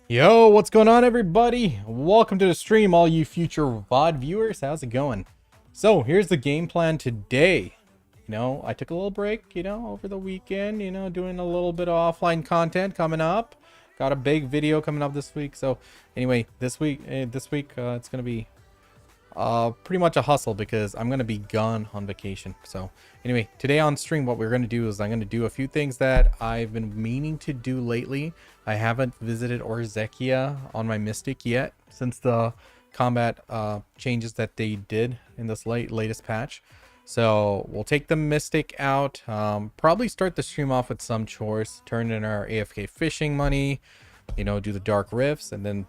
Yo, what's going on, everybody? Welcome to the stream, all you future VOD viewers. How's it going? So here's the game plan today. I took a little break, over the weekend, doing a little bit of offline content coming up. Got a big video coming up this week. So anyway, this week it's gonna be pretty much a hustle because I'm gonna be gone on vacation. So anyway, today on stream, what we're gonna do is I'm gonna do a few things that I've been meaning to do lately. I haven't visited Orzekia on my Mystic yet since the combat changes that they did in this latest patch. So we'll take the Mystic out, probably start the stream off with some chores, turn in our AFK fishing money, do the dark rifts, and then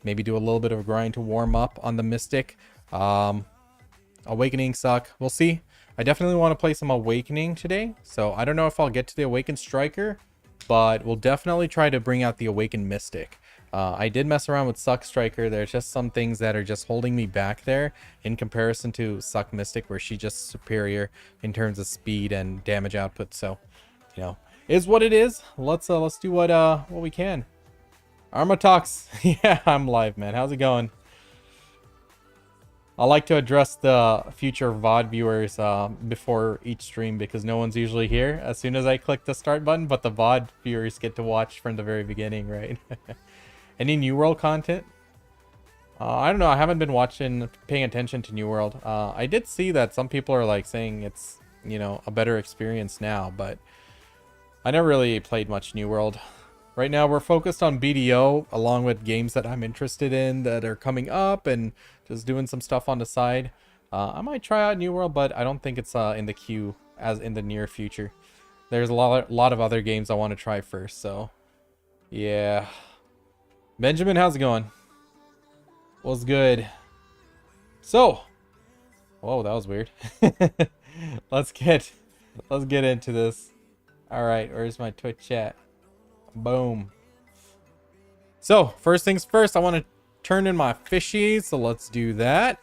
maybe do a little bit of a grind to warm up on the Mystic. Awakening suck. We'll see. I definitely want to play some Awakening today, so I don't know if I'll get to the Awakened Striker, but we'll definitely try to bring out the Awakened Mystic. I did mess around with Suck Striker. There's just some things that are just holding me back there in comparison to Suck Mystic, where she's just superior in terms of speed and damage output. So, is what it is. Let's do what we can. Arma Talks. Yeah, I'm live, man. How's it going? I like to address the future VOD viewers before each stream because no one's usually here as soon as I click the start button, but the VOD viewers get to watch from the very beginning, right? Any New World content? I don't know. I haven't been paying attention to New World. I did see that some people are like saying it's, a better experience now, but I never really played much New World. Right now, we're focused on BDO, along with games that I'm interested in that are coming up, and just doing some stuff on the side. I might try out New World, but I don't think it's in the queue as in the near future. There's a lot of other games I want to try first, so yeah. Benjamin, how's it going? What's good? So, whoa, that was weird. Let's get into this. All right, where's my Twitch chat? Boom. So first things first, I want to turn in my fishies, so let's do that.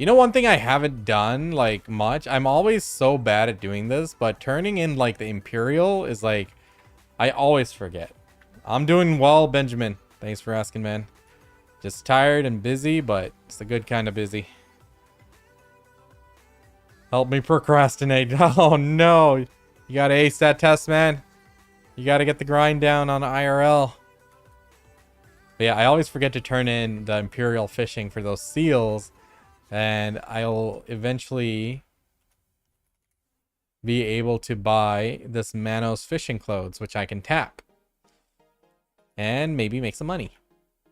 One thing I haven't done like much, I'm always so bad at doing this, but turning in like the Imperial is like, I always forget. I'm doing well, Benjamin. Thanks for asking, man. Just tired and busy, but it's the good kind of busy. Help me procrastinate. Oh no. You gotta ace that test, man. You gotta get the grind down on IRL. But yeah, I always forget to turn in the Imperial fishing for those seals. And I'll eventually be able to buy this Manos fishing clothes, which I can tap. And maybe make some money.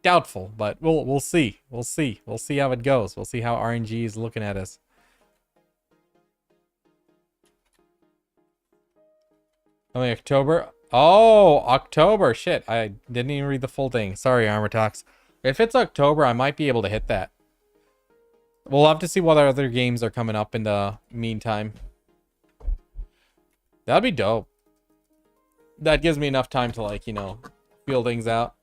Doubtful, but we'll see. We'll see. We'll see how it goes. We'll see how RNG is looking at us. Only October. Oh, October. Shit, I didn't even read the full thing. Sorry, Armor Talks. If it's October, I might be able to hit that. We'll have to see what other games are coming up in the meantime. That'd be dope. That gives me enough time to, like, feel things out.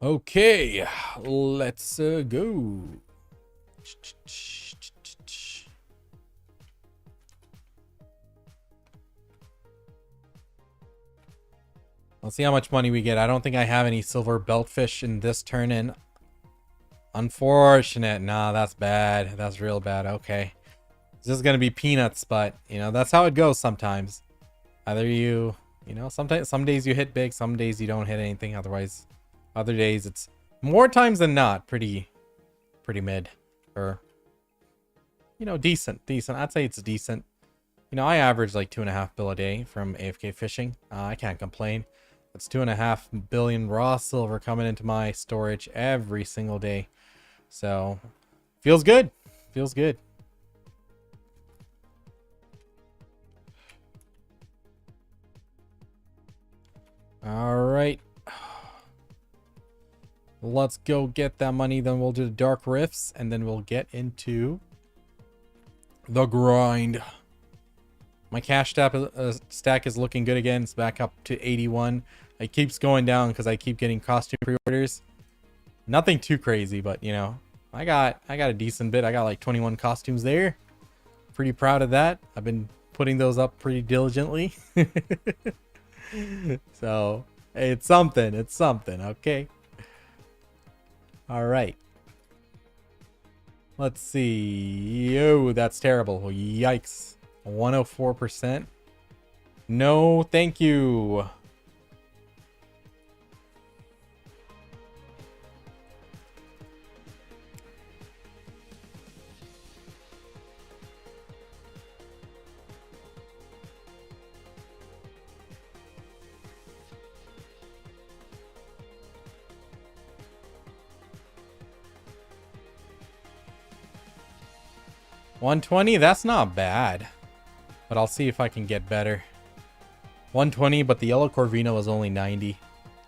Okay, let's go. Let's see how much money we get. I don't think I have any silver beltfish in this turn in. Unfortunate. Nah, that's bad. That's real bad. Okay. This is going to be peanuts, but, that's how it goes sometimes. Either sometimes, some days you hit big, some days you don't hit anything. Otherwise, other days it's more times than not pretty mid, or decent. I'd say it's decent. I average like 2.5 bill a day from AFK fishing. I can't complain. That's 2.5 billion raw silver coming into my storage every single day. So feels good. Feels good. All right. Let's go get that money. Then we'll do the Dark Rifts. And then we'll get into the grind. My cash stack is looking good again. It's back up to 81. It keeps going down because I keep getting costume pre-orders. Nothing too crazy, but you know, I got a decent bit. I got like 21 costumes there. Pretty proud of that. I've been putting those up pretty diligently. So it's something. It's something. Okay. All right. Let's see. Oh, that's terrible. Yikes. 104%. No, thank you. $120, that's not bad. But I'll see if I can get better. 120, but the yellow Corvino was only 90.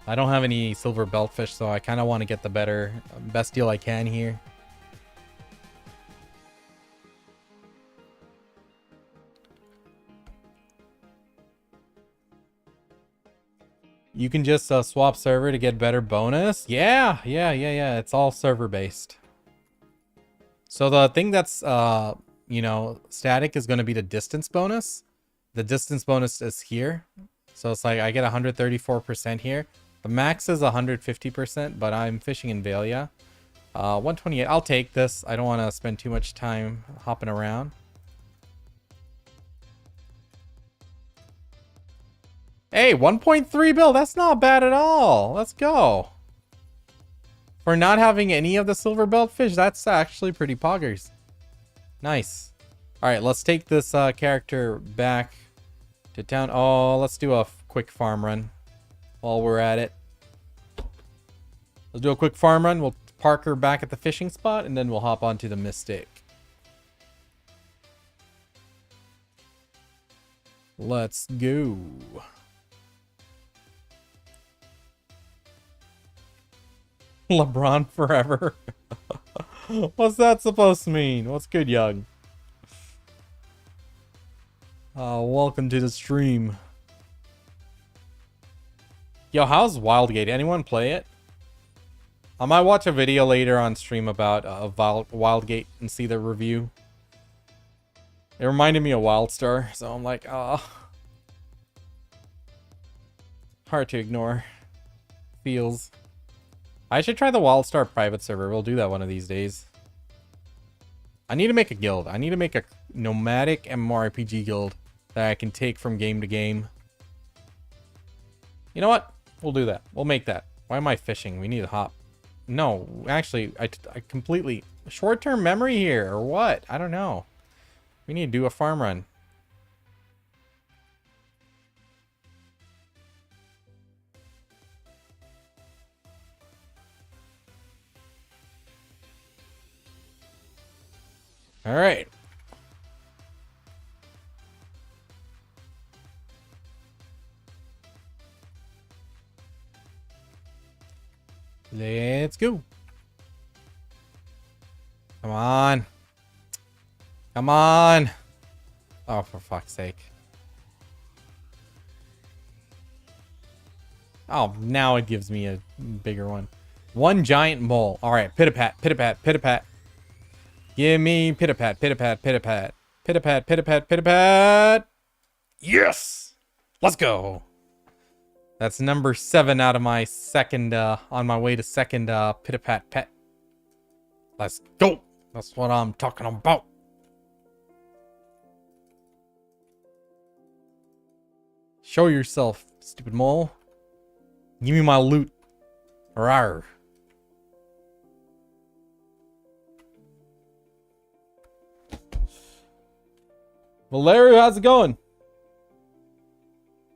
I don't have any silver beltfish, so I kind of want to get the best deal I can here. You can just swap server to get better bonus. Yeah. It's all server based. So the thing that's you know, static is going to be the distance bonus. The distance bonus is here. So it's like I get 134% here. The max is 150%, but I'm fishing in Valia. 128. I'll take this. I don't want to spend too much time hopping around. Hey, 1.3 bill. That's not bad at all. Let's go. For not having any of the silver belt fish, that's actually pretty poggers. Nice. All right, let's take this character back to town. Oh, let's do a quick farm run while we're at it. Let's do a quick farm run. We'll park her back at the fishing spot, and then we'll hop onto the Mystic. Let's go. LeBron forever. What's that supposed to mean? What's good, young? Welcome to the stream. Yo, how's Wildgate? Anyone play it? I might watch a video later on stream about Wildgate and see the review. It reminded me of WildStar, so I'm like, hard to ignore. Feels. I should try the WildStar private server. We'll do that one of these days. I need to make a guild. I need to make a nomadic MMORPG guild that I can take from game to game. You know what? We'll do that. We'll make that. Why am I fishing? We need to hop. No, actually, I completely... Short-term memory here, or what? I don't know. We need to do a farm run. All right. Let's go. Come on. Come on. Oh, for fuck's sake. Oh, now it gives me a bigger one. One giant mole. All right, pit-a-pat, pit-a-pat, pit-a-pat. Give me pit-a-pat, pit-a-pat, pit-a-pat. Pit-a-pat, pit-a-pat, pit-a-pat. Yes! Let's go. That's number 7 out of my second, on my way to second, pit-a-pat pet. Let's go. That's what I'm talking about. Show yourself, stupid mole. Give me my loot. Rawr. Valerio, how's it going?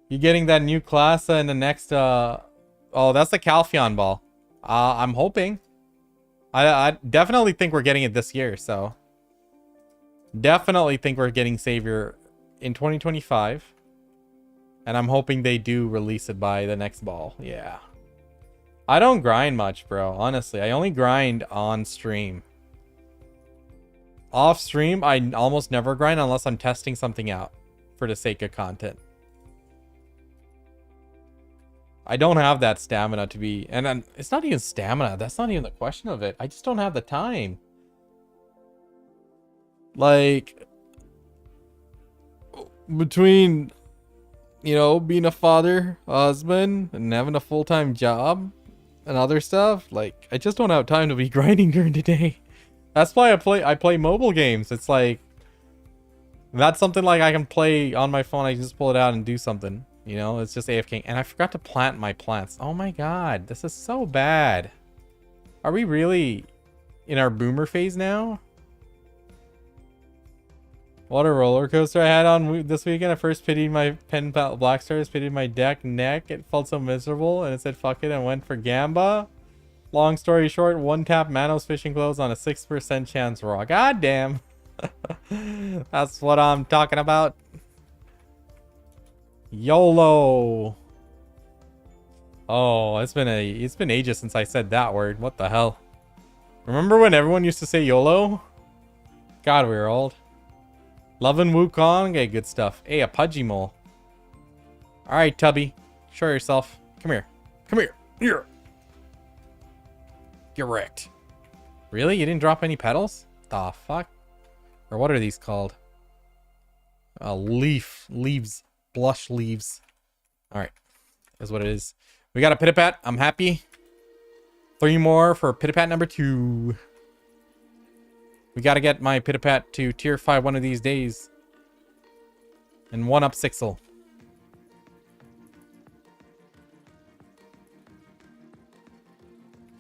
You getting that new class in the next, oh, that's the Calpheon ball. I'm hoping. I definitely think we're getting it this year, so. Definitely think we're getting Savior in 2025. And I'm hoping they do release it by the next ball. Yeah. I don't grind much, bro. Honestly, I only grind on stream. Off stream, I almost never grind unless I'm testing something out for the sake of content. I don't have that stamina to be, and it's not even stamina. That's not even the question of it. I just don't have the time. Like, between, you know, being a father, a husband, and having a full-time job and other stuff, like, I just don't have time to be grinding during the day. That's why I play mobile games. It's like, that's something like I can play on my phone. I just pull it out and do something. You know, it's just AFK. And I forgot to plant my plants. Oh my god, this is so bad. Are we really in our boomer phase now? What a roller coaster I had on this weekend. I first pitied my pen black stars, pitied my deck neck. It felt so miserable, and it said fuck it and went for Gamba. Long story short, one tap Manos fishing clothes on a 6% chance raw. God damn. That's what I'm talking about. YOLO. Oh, it's been ages since I said that word. What the hell? Remember when everyone used to say YOLO? God, we were old. Lovin' Wukong. Hey, good stuff. Hey, a pudgy mole. Alright, Tubby. Show yourself. Come here. Come here. Here. Get wrecked. Really? You didn't drop any petals? The fuck? Or what are these called? Leaves. Blush leaves. Alright. Is what it is. We got a Pitapat. I'm happy. 3 more for Pitapat number 2. We gotta get my Pitapat to tier 5 one of these days. And 1-up Sixel.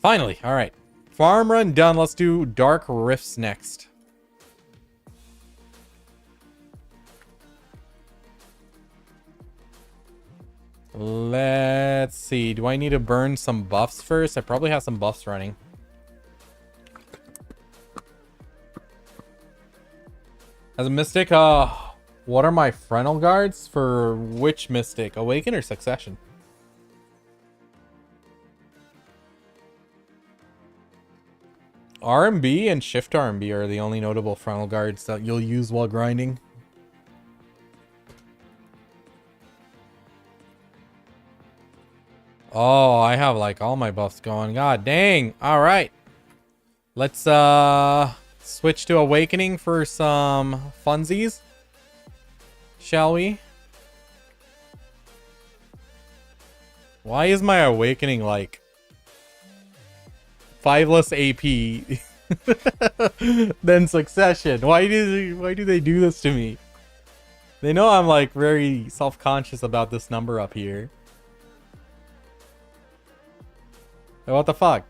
Finally. Alright. Farm run done. Let's do Dark Rifts next. Let's see. Do I need to burn some buffs first? I probably have some buffs running. As a mystic, what are my frontal guards for which mystic? Awaken or Succession? RMB and Shift RMB are the only notable frontal guards that you'll use while grinding. Oh, I have like all my buffs going. God dang. All right. Let's switch to Awakening for some funsies. Shall we? Why is my Awakening like 5 less AP than Succession? Why do they do this to me? They know I'm like very self-conscious about this number up here. What the fuck?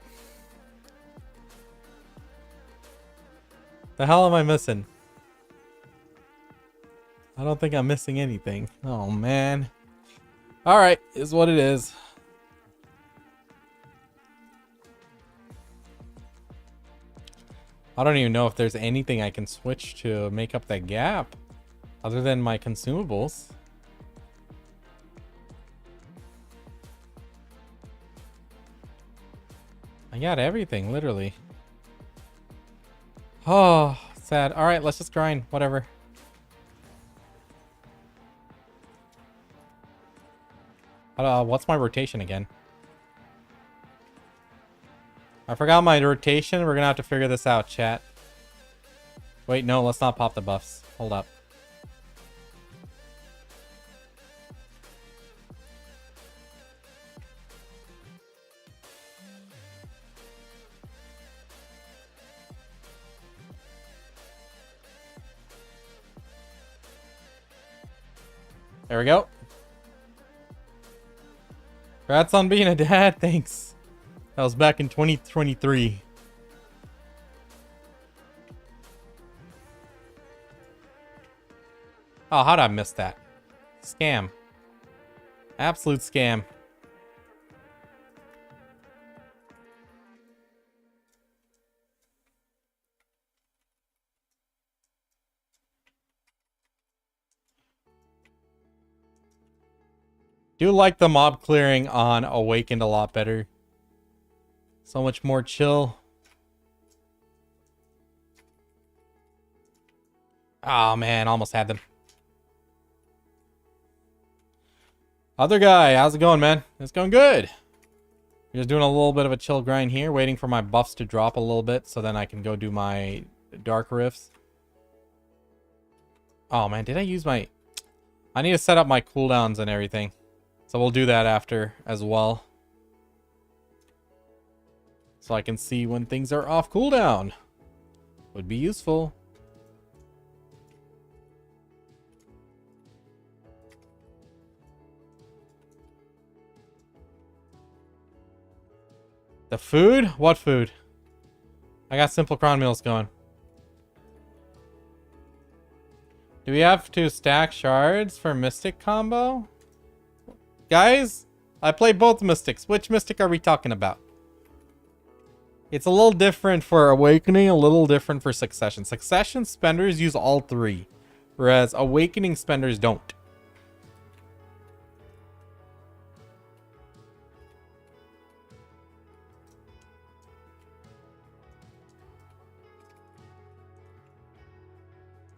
The hell am I missing? I don't think I'm missing anything. Oh man. Alright, is what it is. I don't even know if there's anything I can switch to make up that gap other than my consumables. I got everything, literally. Oh, sad. Alright, let's just grind. Whatever. What's my rotation again? I forgot my rotation. We're gonna have to figure this out, chat. Wait, no, let's not pop the buffs. Hold up. There we go. Congrats on being a dad. Thanks. That was back in 2023. Oh, how'd I miss that? Scam. Absolute scam. Do like the mob clearing on Awakened a lot better. So much more chill. Oh man, almost had them. Other guy, how's it going, man? It's going good. Just doing a little bit of a chill grind here, waiting for my buffs to drop a little bit so then I can go do my dark rifts. Oh man, did I use my... I need to set up my cooldowns and everything. So we'll do that after as well. So I can see when things are off cooldown. Would be useful. The food? What food? I got simple cron meals going. Do we have to stack shards for mystic combo? Guys, I play both mystics. Which mystic are we talking about? It's a little different for awakening, a little different for succession. Succession spenders use all three, whereas awakening spenders don't.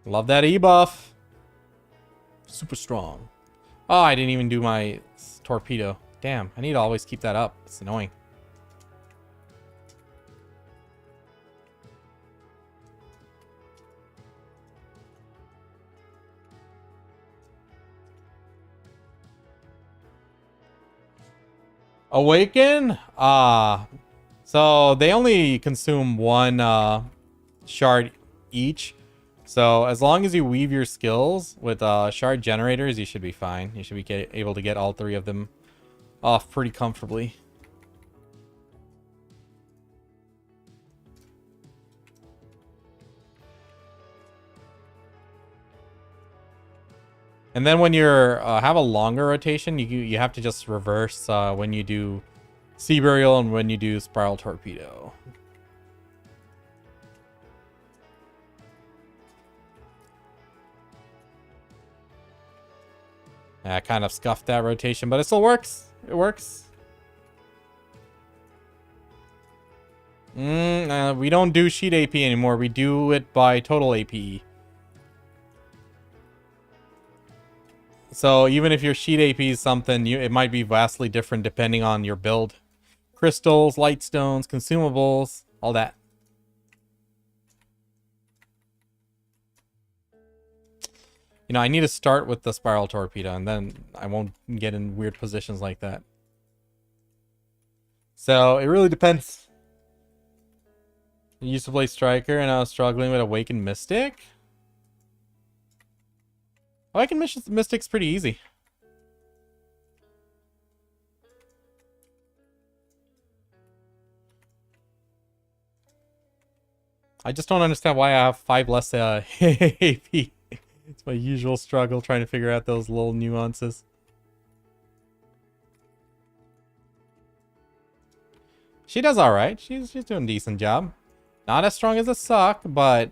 Love that E-buff. Super strong. Oh, I didn't even do my torpedo. Damn, I need to always keep that up. It's annoying. Awaken? So they only consume one shard each. So as long as you weave your skills with shard generators, you should be fine. You should be able to get all three of them off pretty comfortably. And then when you're have a longer rotation, you have to just reverse when you do Sea Burial and when you do Spiral Torpedo. I kind of scuffed that rotation, but it still works. It works. We don't do sheet AP anymore. We do it by total APE. So even if your sheet AP is something, it might be vastly different depending on your build. Crystals, light stones, consumables, all that. You know, I need to start with the Spiral Torpedo, and then I won't get in weird positions like that. So, it really depends. I used to play Striker, and I was struggling with Awakened Mystic. Awakened Mystic's pretty easy. I just don't understand why I have 5 less AP. It's my usual struggle trying to figure out those little nuances. She does alright. She's doing a decent job. Not as strong as a suck, but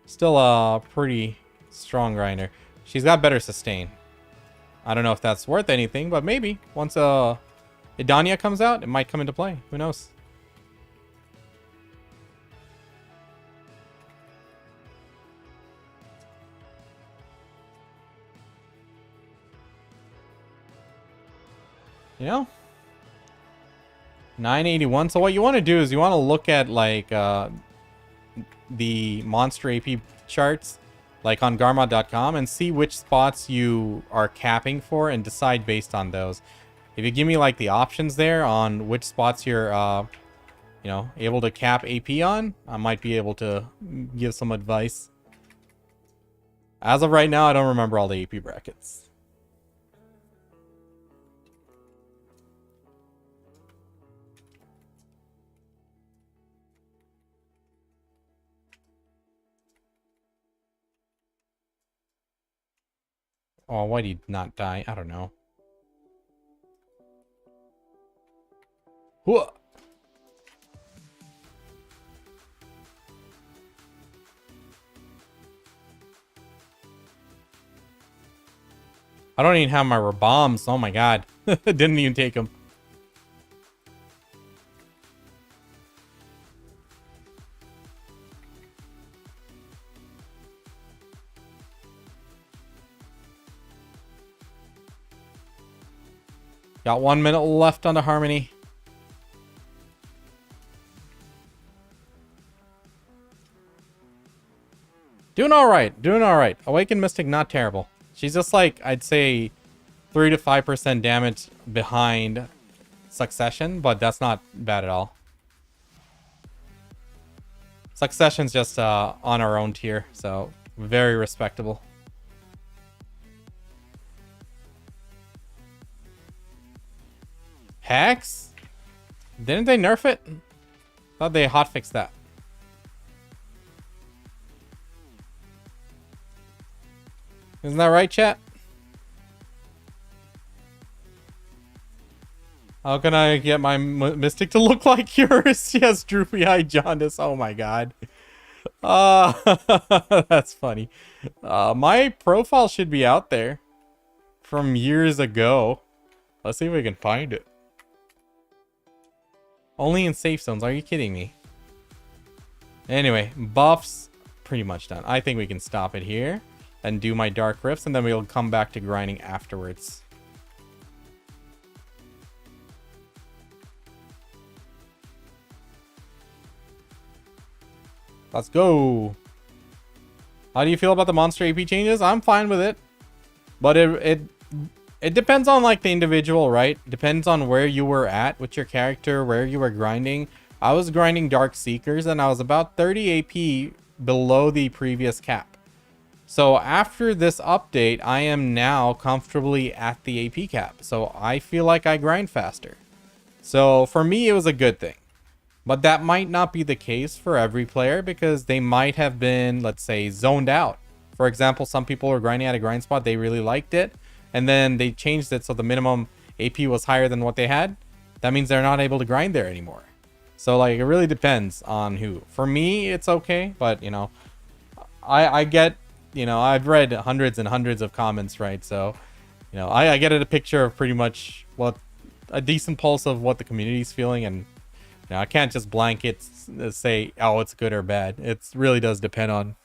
still a pretty strong grinder. She's got better sustain. I don't know if that's worth anything, but maybe. Once Idania comes out, it might come into play. Who knows? You know? 981. So what you want to do is you want to look at like the monster AP charts like on Garmod.com and see which spots you are capping for and decide based on those. If you give me like the options there on which spots you're you know, able to cap AP on, I might be able to give some advice. As of right now, I don't remember all the AP brackets. Oh, why did he not die? I don't know. Whoa. I don't even have my bombs. Oh my god. Didn't even take them. Got 1 minute left on the Harmony. Doing alright. Doing alright. Awakened Mystic, not terrible. She's just like, I'd say, 3 to 5% damage behind Succession, but that's not bad at all. Succession's just on our own tier, so very respectable. Hex? Didn't they nerf it? Thought they hotfixed that. Isn't that right, chat? How can I get my Mystic to look like yours? She has droopy-eyed jaundice. Oh my god. That's funny. My profile should be out there from years ago. Let's see if we can find it. Only in safe zones. Are you kidding me? Anyway, buffs pretty much done. I think we can stop it here and do my Dark Rifts, and then we'll come back to grinding afterwards. Let's go. How do you feel about the monster AP changes? I'm fine with it. But it depends on like the individual, right? Depends on where you were at with your character, where you were grinding. I was grinding Dark Seekers and I was about 30 AP below the previous cap. So after this update, I am now comfortably at the AP cap. So I feel like I grind faster. So for me, it was a good thing. But that might not be the case for every player because they might have been, let's say, zoned out. For example, some people were grinding at a grind spot, they really liked it, and then they changed it so the minimum AP was higher than what they had. That means they're not able to grind there anymore. So like, it really depends on who. For me, it's okay, but you know, I get, you know, I've read hundreds and hundreds of comments, right? So, you know, I get a picture of pretty much what a decent pulse of what the community's feeling, and now, I can't just blanket say, oh, it's good or bad. It really does depend on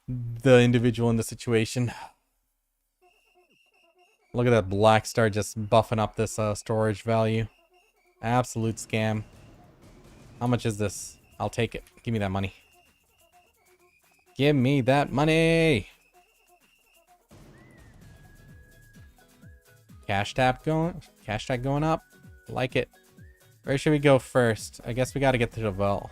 the individual in the situation. Look at that Black Star just buffing up this storage value. Absolute scam. How much is this? I'll take it. Give me that money. Give me that money. Cash tag going up. Like it. Where should we go first? I guess we got to get to the well.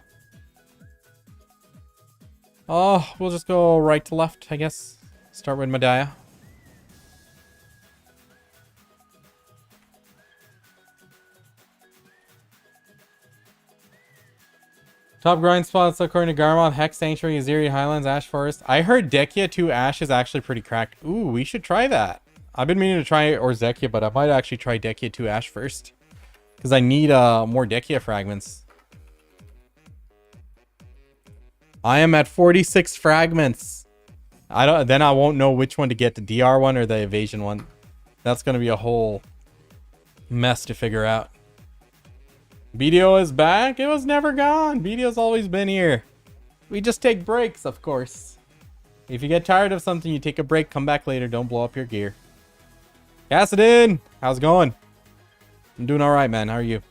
Oh, we'll just go right to left, I guess. Start with Medaya. Top grind spots according to Garmon: Hex Sanctuary, Aziri Highlands, Ash Forest. I heard Dekia 2 Ash is actually pretty cracked. Ooh, we should try that. I've been meaning to try Orzekia, but I might actually try Dekia 2 Ash first. Because I need more Dekia fragments. I am at 46 fragments. Then I won't know which one to get, the DR one or the evasion one. That's going to be a whole mess to figure out. BDO is back. It was never gone. BDO's always been here. We just take breaks, of course. If you get tired of something, you take a break, come back later. Don't blow up your gear. Cassidin, how's it going? I'm doing alright, man. How are you?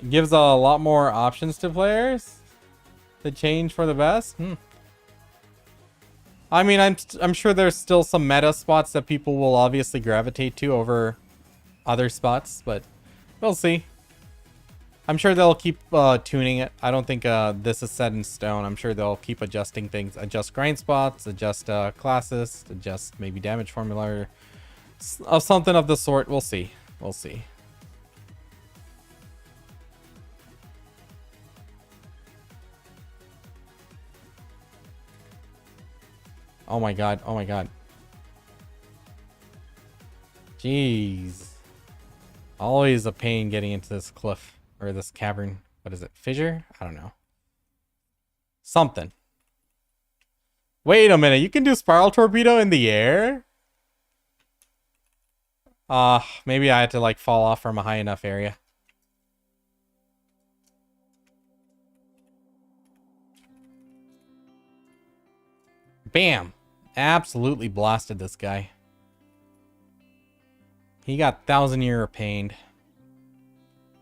It gives a lot more options to players to change for the best. I mean, I'm sure there's still some meta spots that people will obviously gravitate to over other spots, but we'll see. I'm sure they'll keep tuning it. I don't think this is set in stone. I'm sure they'll keep adjusting things. Adjust grind spots, adjust classes, adjust maybe damage formula, or something of the sort. We'll see. We'll see. Oh my god. Oh my god. Jeez. Always a pain getting into this cliff. Or this cavern. What is it? Fissure? I don't know. Something. Wait a minute. You can do Spiral Torpedo in the air? Maybe I had to like fall off from a high enough area. Bam! Absolutely blasted this guy. He got 1,000 year pained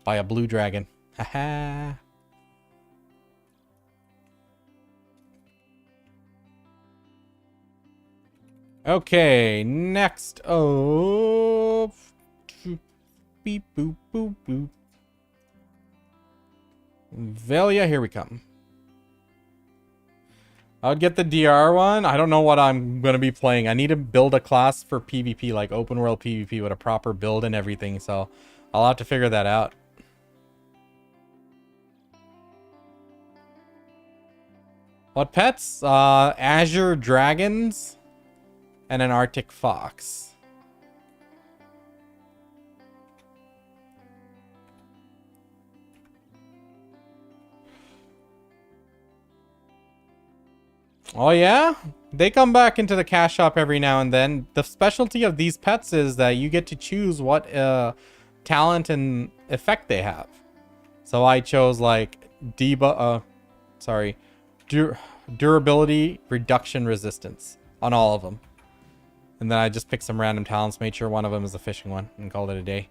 by a blue dragon. Haha. Okay, next. Oh. Beep, boop, boop, boop. Velia, here we come. I would get the DR one. I don't know what I'm going to be playing. I need to build a class for PvP, like open world PvP with a proper build and everything. So I'll have to figure that out. What pets? Azure dragons and an Arctic fox. Oh yeah? They come back into the cash shop every now and then. The specialty of these pets is that you get to choose what talent and effect they have. So I chose like durability, reduction, resistance on all of them. And then I just picked some random talents, made sure one of them is a fishing one, and called it a day.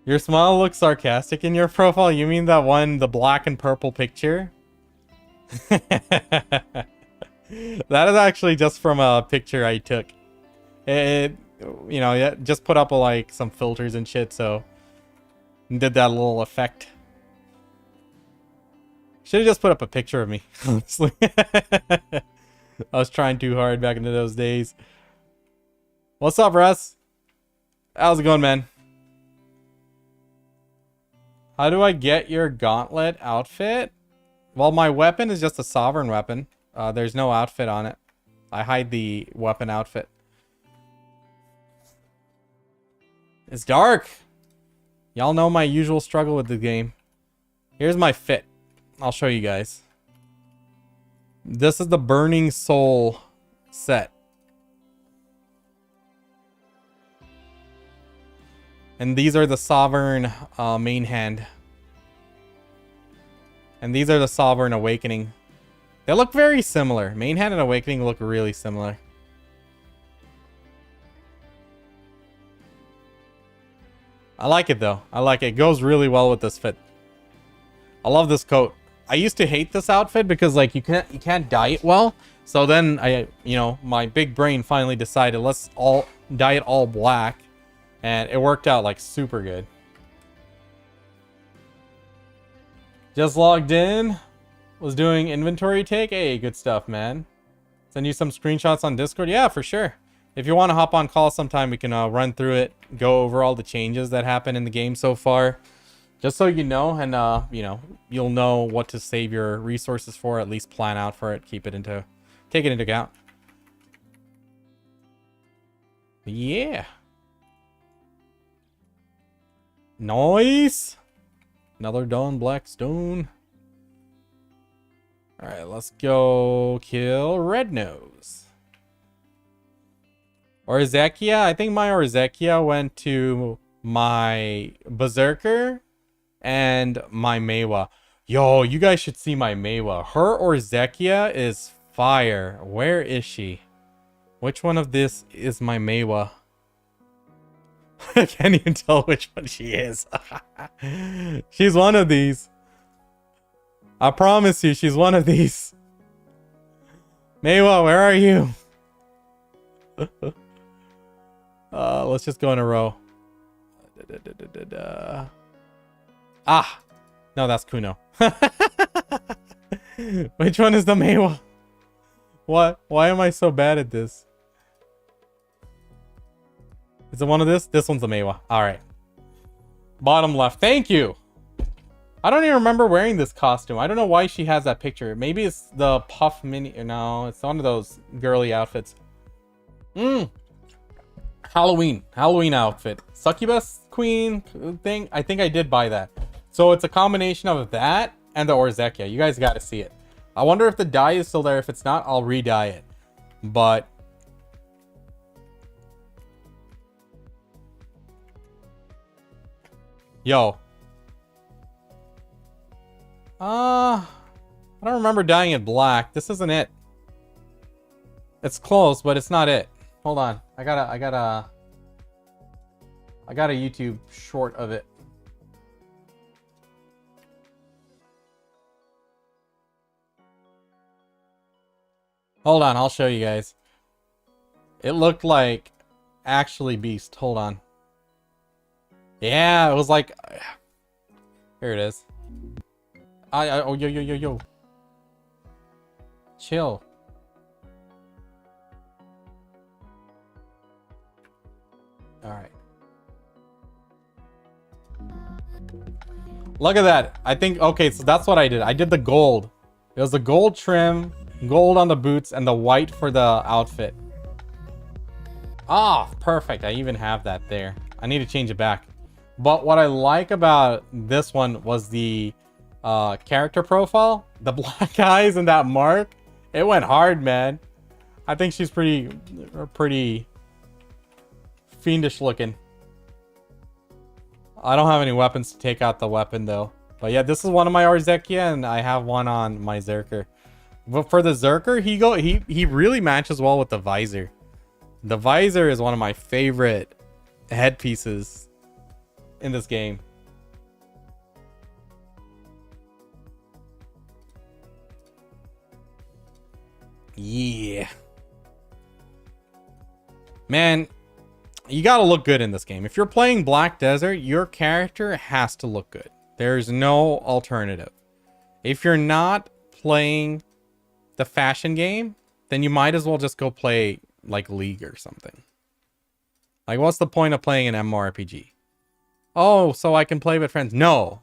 Your smile looks sarcastic in your profile. You mean that one, the black and purple picture? That is actually just from a picture I took. It you know, just put up like some filters and shit, so did that little effect. Should have just put up a picture of me, honestly. I was trying too hard back into those days. What's up, Russ? How's it going, man? How do I get your gauntlet outfit? Well, my weapon is just a sovereign weapon. There's no outfit on it. I hide the weapon outfit. It's dark. Y'all know my usual struggle with the game. Here's my fit. I'll show you guys. This is the Burning Soul set. And these are the Sovereign main hand. And these are the Sovereign Awakening. They look very similar. Main hand and Awakening look really similar. I like it though. I like it. It goes really well with this fit. I love this coat. I used to hate this outfit because like you can't dye it well. So then my big brain finally decided let's all dye it all black. And it worked out like super good. Just logged in. Was doing inventory take. Hey, good stuff, man. Send you some screenshots on Discord. Yeah, for sure. If you want to hop on call sometime, we can run through it. Go over all the changes that happened in the game so far. Just so you know, and you'll know what to save your resources for. At least plan out for it. Take it into account. Yeah. Nice. Another Dawn Blackstone. Alright, let's go kill Red Nose. Orzekia? I think my Orzekia went to my Berserker and my Mewa. Yo, you guys should see my Mewa. Her Orzekia is fire. Where is she? Which one of this is my Mewa? I can't even tell which one she is. She's one of these. I promise you, she's one of these. Mewa, where are you? Let's just go in a row. Ah! No, that's Kuno. Which one is the Mewa? What? Why am I so bad at this? Is it one of this? This one's the Mewa. Alright. Bottom left. Thank you! I don't even remember wearing this costume. I don't know why she has that picture. Maybe it's the puff mini. No, it's one of those girly outfits. Halloween outfit. Succubus queen thing. I think I did buy that. So it's a combination of that and the Orzekia. You guys got to see it. I wonder if the dye is still there. If it's not, I'll re-dye it. But yo, I don't remember dyeing it black. This isn't it. It's close, but it's not it. Hold on. I got a YouTube short of it. Hold on, I'll show you guys. It looked like actually beast. Hold on. Yeah, it was like... Here it is. Oh, yo. Chill. Alright. Look at that. I think... Okay, so that's what I did. I did the gold. It was the gold trim, gold on the boots, and the white for the outfit. Ah, perfect. I even have that there. I need to change it back. But what I like about this one was the character profile. The black eyes and that mark. It went hard, man. I think she's pretty fiendish looking. I don't have any weapons to take out the weapon, though. But yeah, this is one of my Arzekia, and I have one on my Zerker. But for the Zerker, he really matches well with the visor. The visor is one of my favorite headpieces in this game. Yeah. Man, you gotta look good in this game. If you're playing Black Desert, your character has to look good. There's no alternative. If you're not playing the fashion game, then you might as well just go play like League or something. Like, what's the point of playing an MMORPG? Oh, so I can play with friends. No.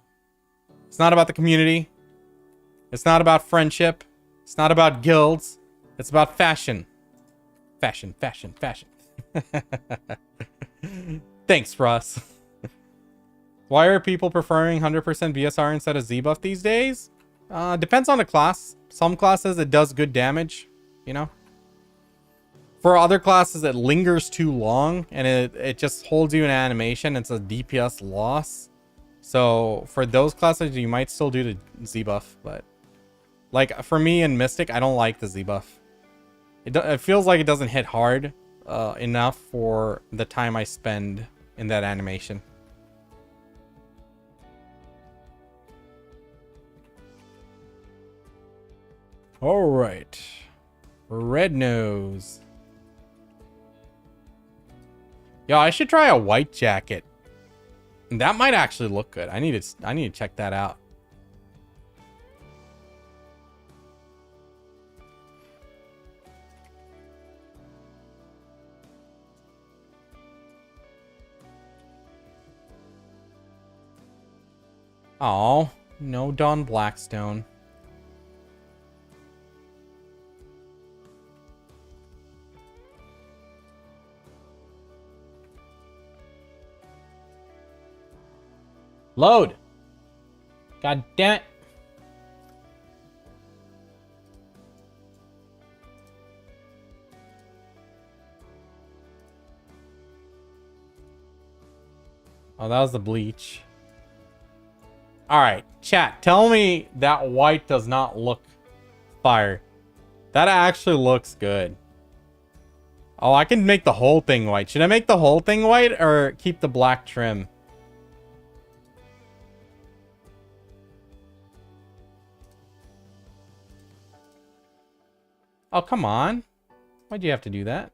It's not about the community. It's not about friendship. It's not about guilds. It's about fashion. Fashion. Thanks, Russ. Why are people preferring 100% BSR instead of Z buff these days? Depends on the class. Some classes it does good damage, you know. For other classes it lingers too long and it just holds you in animation. It's a DPS loss. So for those classes you might still do the Z buff, but like for me in Mystic, I don't like the Z buff. It feels like it doesn't hit hard enough for the time I spend in that animation. All right, red nose. Yo, I should try a white jacket. That might actually look good. I need to check that out. Oh, no Don Blackstone. Load. God damn it. Oh, that was the bleach. Alright, chat. Tell me that white does not look fire. That actually looks good. Oh, I can make the whole thing white. Should I make the whole thing white or keep the black trim? Oh, come on. Why'd you have to do that?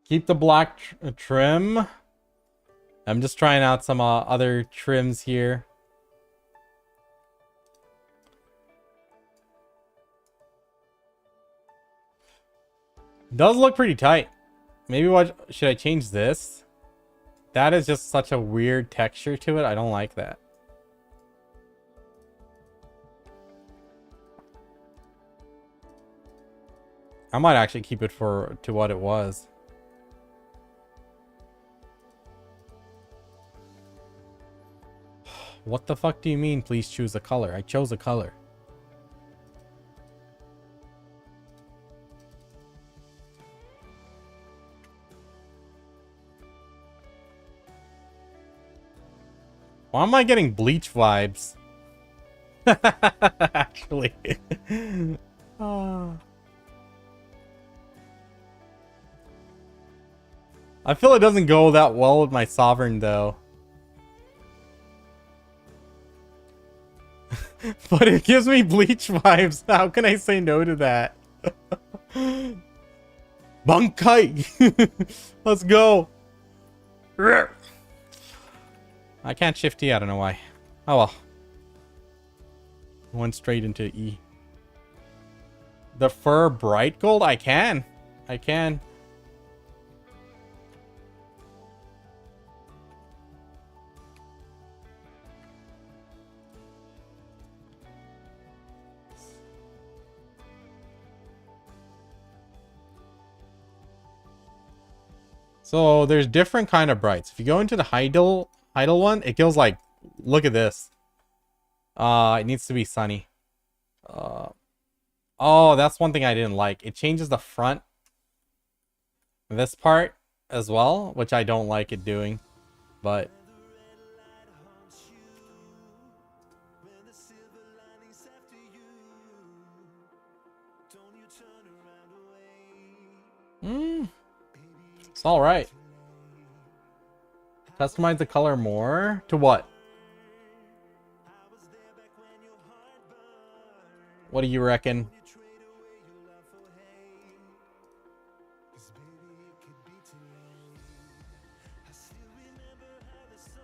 Keep the black trim. I'm just trying out some other trims here. Does look pretty tight. Maybe what should I change this? That is just such a weird texture to it. I don't like that. I might actually keep it to what it was. What the fuck do you mean, please choose a color? I chose a color. Why am I getting Bleach vibes? Actually. Oh. I feel it doesn't go that well with my Sovereign, though. But it gives me Bleach vibes. How can I say no to that? Bankai! Let's go! I can't shift E, I don't know why. Oh well. Went straight into E. The fur bright gold? I can. I can. So there's different kind of brights. If you go into the Heidel one, it goes like, look at this. It needs to be sunny. Oh, that's one thing I didn't like. It changes the front, this part as well, which I don't like it doing, but it's all right. Customize the color more to what? What do you reckon?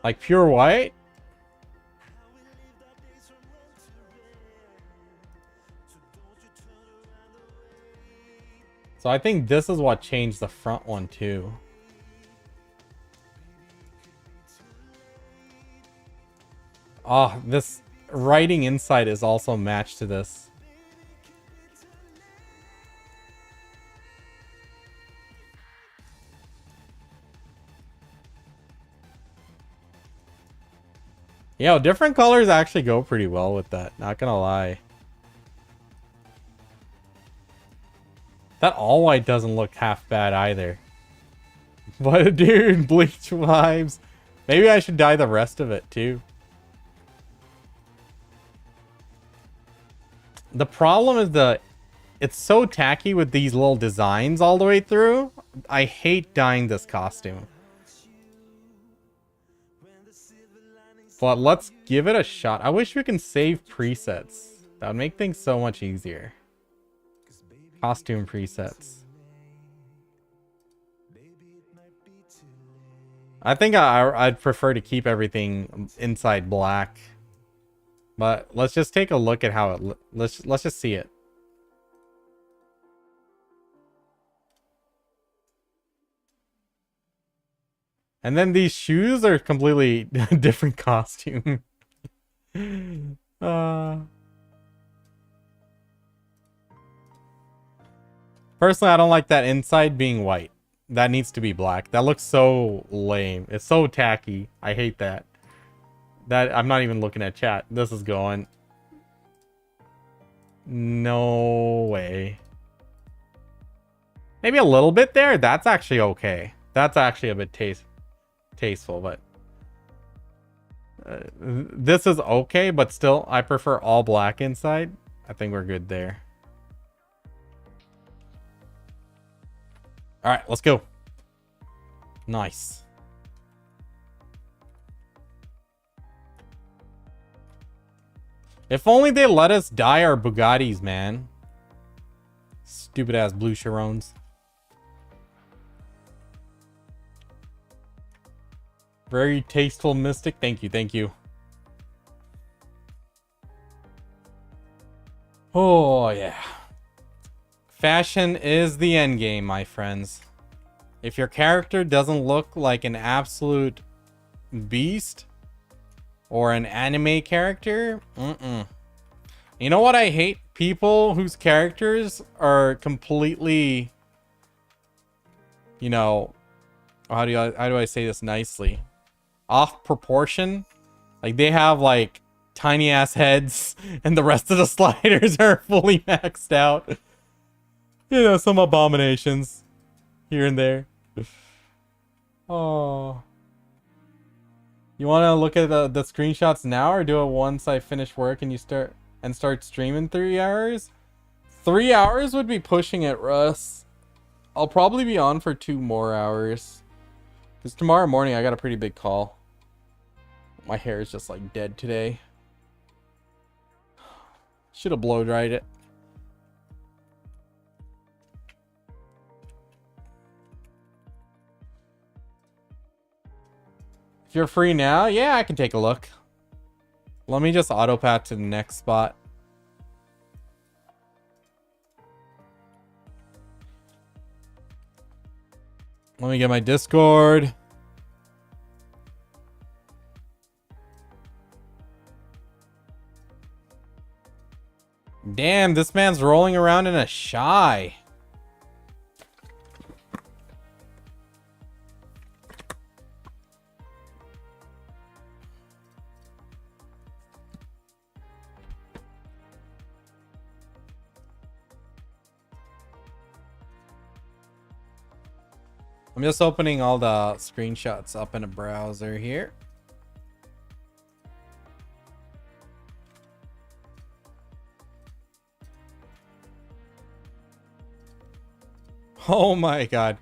Like pure white? So I think this is what changed the front one too. Oh, this writing inside is also matched to this. Yo, different colors actually go pretty well with that, not gonna lie. That all white doesn't look half bad either. But dude, Bleach vibes. Maybe I should dye the rest of it too. The problem is it's so tacky with these little designs all the way through. I hate dyeing this costume. But let's give it a shot. I wish we can save presets. That would make things so much easier. Costume presets. I think I'd prefer to keep everything inside black. But let's just take a look at how it let's just see it. And then these shoes are completely different costume. Personally, I don't like that inside being white. That needs to be black. That looks so lame. It's so tacky. I hate that. I'm not even looking at chat. This is going. No way. Maybe a little bit there. That's actually okay. That's actually a bit tasteful, but this is okay, but still I prefer all black inside. I think we're good there. All right, let's go. Nice. If only they let us dye our Bugattis, man. Stupid ass blue Chirons. Very tasteful, Mystic. Thank you, thank you. Oh, yeah. Fashion is the end game, my friends. If your character doesn't look like an absolute beast or an anime character, You know what I hate? People whose characters are completely, you know, how do I say this nicely? Off proportion. Like they have like tiny ass heads and the rest of the sliders are fully maxed out. You know, some abominations here and there. Oh. You want to look at the screenshots now, or do it once I finish work and you start streaming 3 hours? 3 hours would be pushing it, Russ. I'll probably be on for 2 more hours. Because tomorrow morning I got a pretty big call. My hair is just like dead today. Should have blow dried it. If you're free now, yeah, I can take a look. Let me just auto pat to the next spot. Let me get my Discord. Damn, this man's rolling around in a shy. I'm just opening all the screenshots up in a browser here. Oh my god.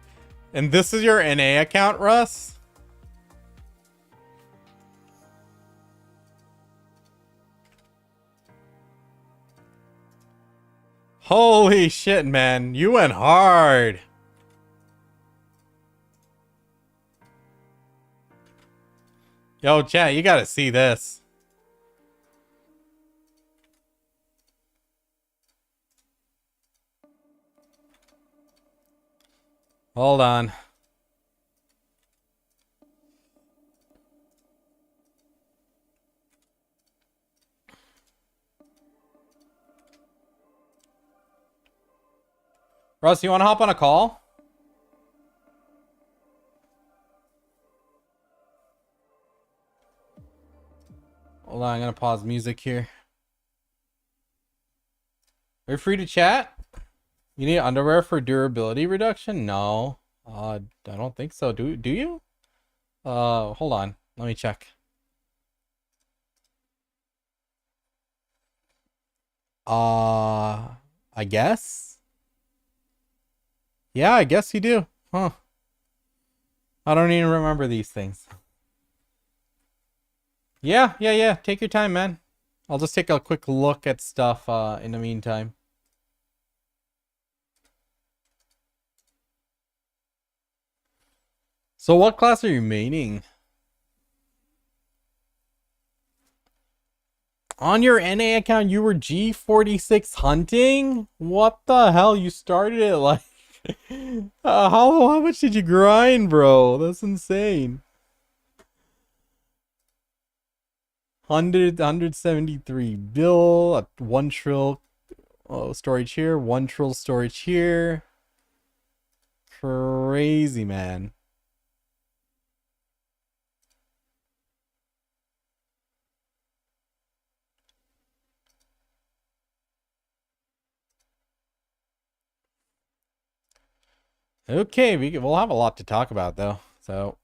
And this is your NA account, Russ? Holy shit, man. You went hard. Yo, chat, you gotta see this. Hold on. Russ, you wanna hop on a call? Hold on, I'm gonna pause music here. Are you free to chat? You need underwear for durability reduction? No. I don't think so. Do you? Hold on. Let me check. I guess? Yeah, I guess you do. Huh. I don't even remember these things. Yeah. Take your time, man. I'll just take a quick look at stuff in the meantime. So what class are you maining? On your NA account, you were G46 hunting? What the hell? You started it like... how much did you grind, bro? That's insane. 173 bill, 1 trill storage here, 1 trill storage here. Crazy, man. Okay, we'll have a lot to talk about though, so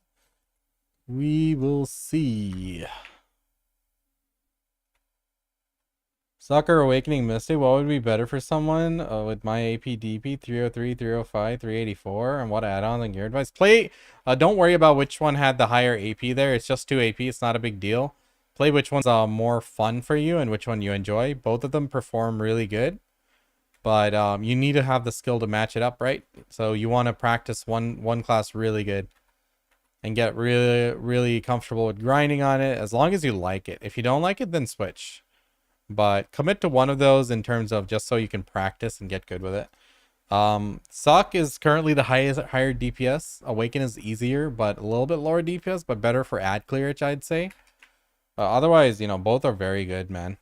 we will see. Soccer Awakening Mystic, what would be better for someone with my AP DP 303, 305, 384, and what add-ons and gear advice? Play, don't worry about which one had the higher AP there. It's just 2 AP. It's not a big deal. Play which one's more fun for you and which one you enjoy. Both of them perform really good, but you need to have the skill to match it up, right? So you want to practice one class really good and get really comfortable with grinding on it as long as you like it. If you don't like it, then switch. But commit to one of those in terms of just so you can practice and get good with it. Suck is currently the higher DPS. Awaken is easier, but a little bit lower DPS, but better for ad clearage, I'd say. Otherwise, you know, both are very good, man.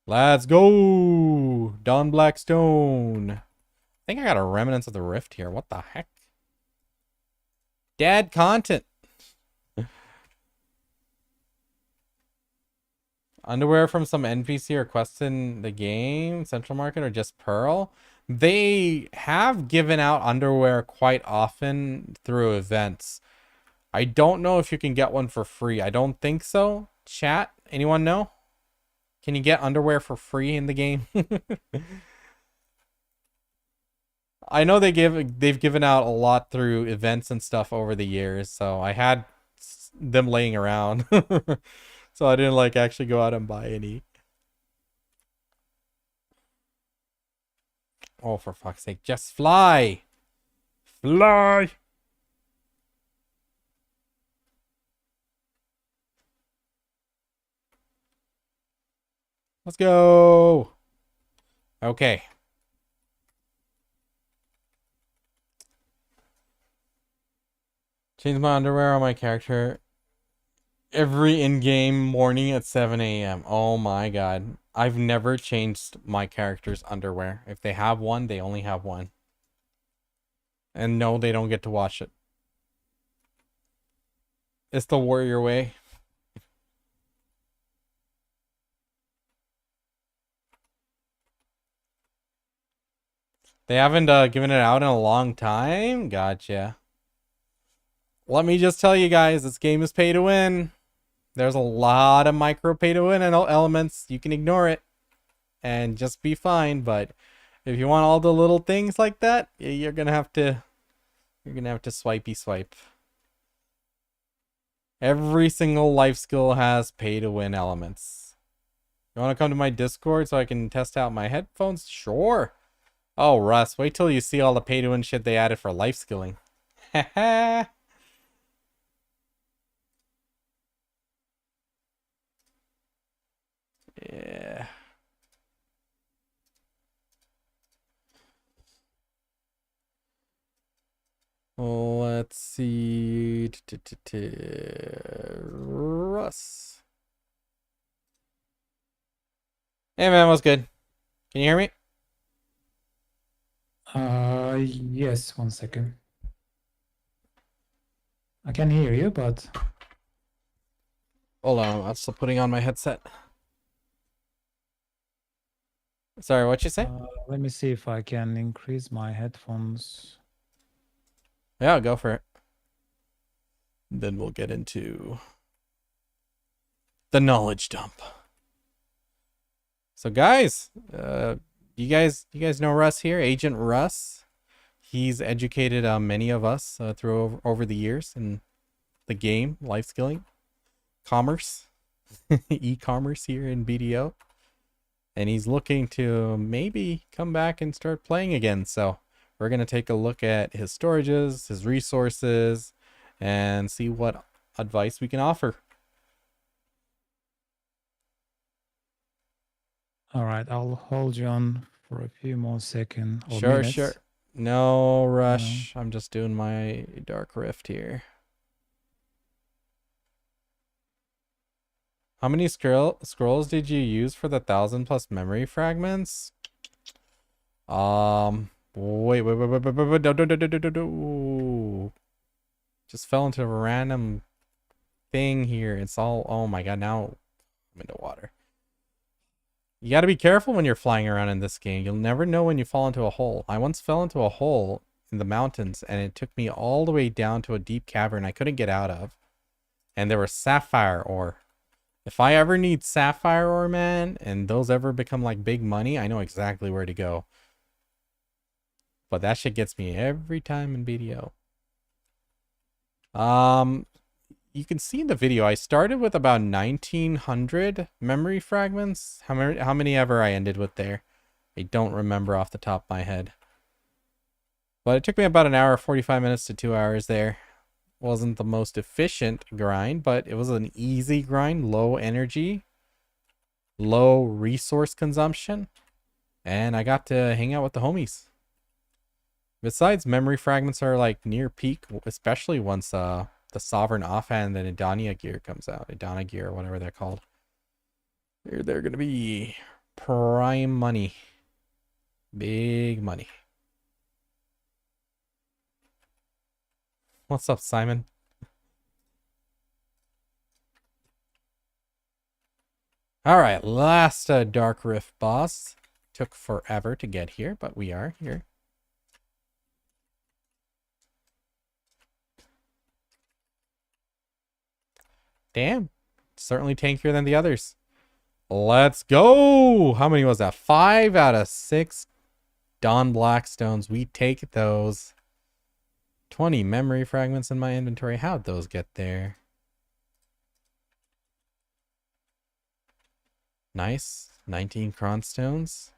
Let's go! Don Blackstone. I think I got a Remnants of the Rift here. What the heck? Dad content. Underwear from some NPC or quest in the game, Central Market, or just Pearl? They have given out underwear quite often through events. I don't know if you can get one for free. I don't think so. Chat, anyone know? Can you get underwear for free in the game? I know they've given out a lot through events and stuff over the years, so I had them laying around. So I didn't like actually go out and buy any. Oh, for fuck's sake, just fly. Fly. Let's go. Okay. Change my underwear on my character every in-game morning at 7 a.m. Oh my god. I've never changed my character's underwear. If they have one, they only have one. And no, they don't get to watch it. It's the warrior way. They haven't given it out in a long time? Gotcha. Let me just tell you guys, this game is pay to win. There's a lot of micro pay to win elements. You can ignore it and just be fine. But if you want all the little things like that, you're gonna have to swipey swipe. Every single life skill has pay to win elements. You want to come to my Discord so I can test out my headphones? Sure. Oh, Russ, wait till you see all the pay to win shit they added for life skilling. Haha. Yeah. Let's see. Russ. Hey man, what's good? Can you hear me? Yes, 1 second. I can hear you, but Hold on, I'm still putting on my headset. Sorry, what you say? let me see if I can increase my headphones. Yeah, go for it. Then we'll get into the knowledge dump. So guys, you guys know Russ here, Agent Russ. He's educated many of us through over the years in the game, life skilling, commerce, e-commerce here in BDO. And he's looking to maybe come back and start playing again. So we're going to take a look at his storages, his resources, and see what advice we can offer. All right, I'll hold you on for a few more seconds or Sure, minutes. sure. No rush. I'm just doing my Dark Rift here. How many scrolls did you use for the 1,000+ memory fragments? Wait, no. Just fell into a random thing here. It's all, oh my god, now I'm into water. You gotta be careful when you're flying around in this game. You'll never know when you fall into a hole. I once fell into a hole in the mountains and it took me all the way down to a deep cavern I couldn't get out of. And there was sapphire ore. If I ever need sapphire ore, man, and those ever become like big money, I know exactly where to go. But that shit gets me every time in BDO. You can see in the video, I started with about 1,900 memory fragments. How many ever I ended with there? I don't remember off the top of my head. But it took me about an hour, 45 minutes to 2 hours there. Wasn't the most efficient grind, but it was an easy grind, low energy, low resource consumption, and I got to hang out with the homies. Besides, memory fragments are like near peak, especially once the Sovereign Offhand and Idania gear comes out. Idana gear, or whatever they're called. They're gonna be prime money. Big money. What's up, Simon? Alright, last Dark Rift boss. Took forever to get here, but we are here. Damn. Certainly tankier than the others. Let's go. How many was that? 5 out of 6 Dawn Blackstones. We take those. 20 memory fragments in my inventory. How'd those get there? Nice. 19 cronstones.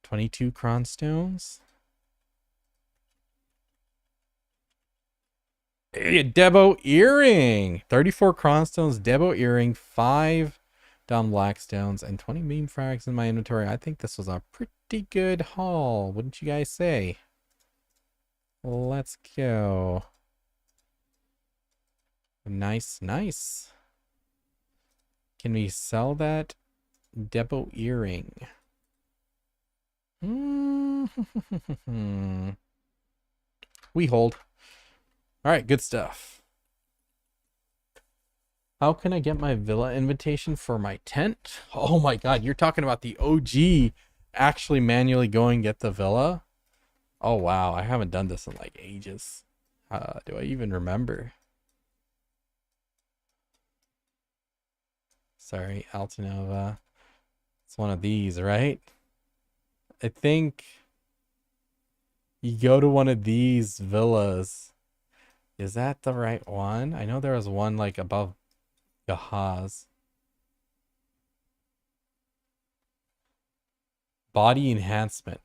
22 cronstones. A Debo earring. 34 cronstones, Debo earring, 5 Dawn Blackstones, and 20 meme frags in my inventory. I think this was a pretty good haul, wouldn't you guys say? Let's go. Nice, nice. Can we sell that Debo earring? We hold. All right, good stuff. How can I get my villa invitation for my tent? Oh my god, you're talking about the OG actually manually go and get the villa? Oh wow, I haven't done this in like ages. Do I even remember? Sorry, Altanova. It's one of these, right? I think you go to one of these villas. Is that the right one? I know there was one like above Gahaz. Body enhancement.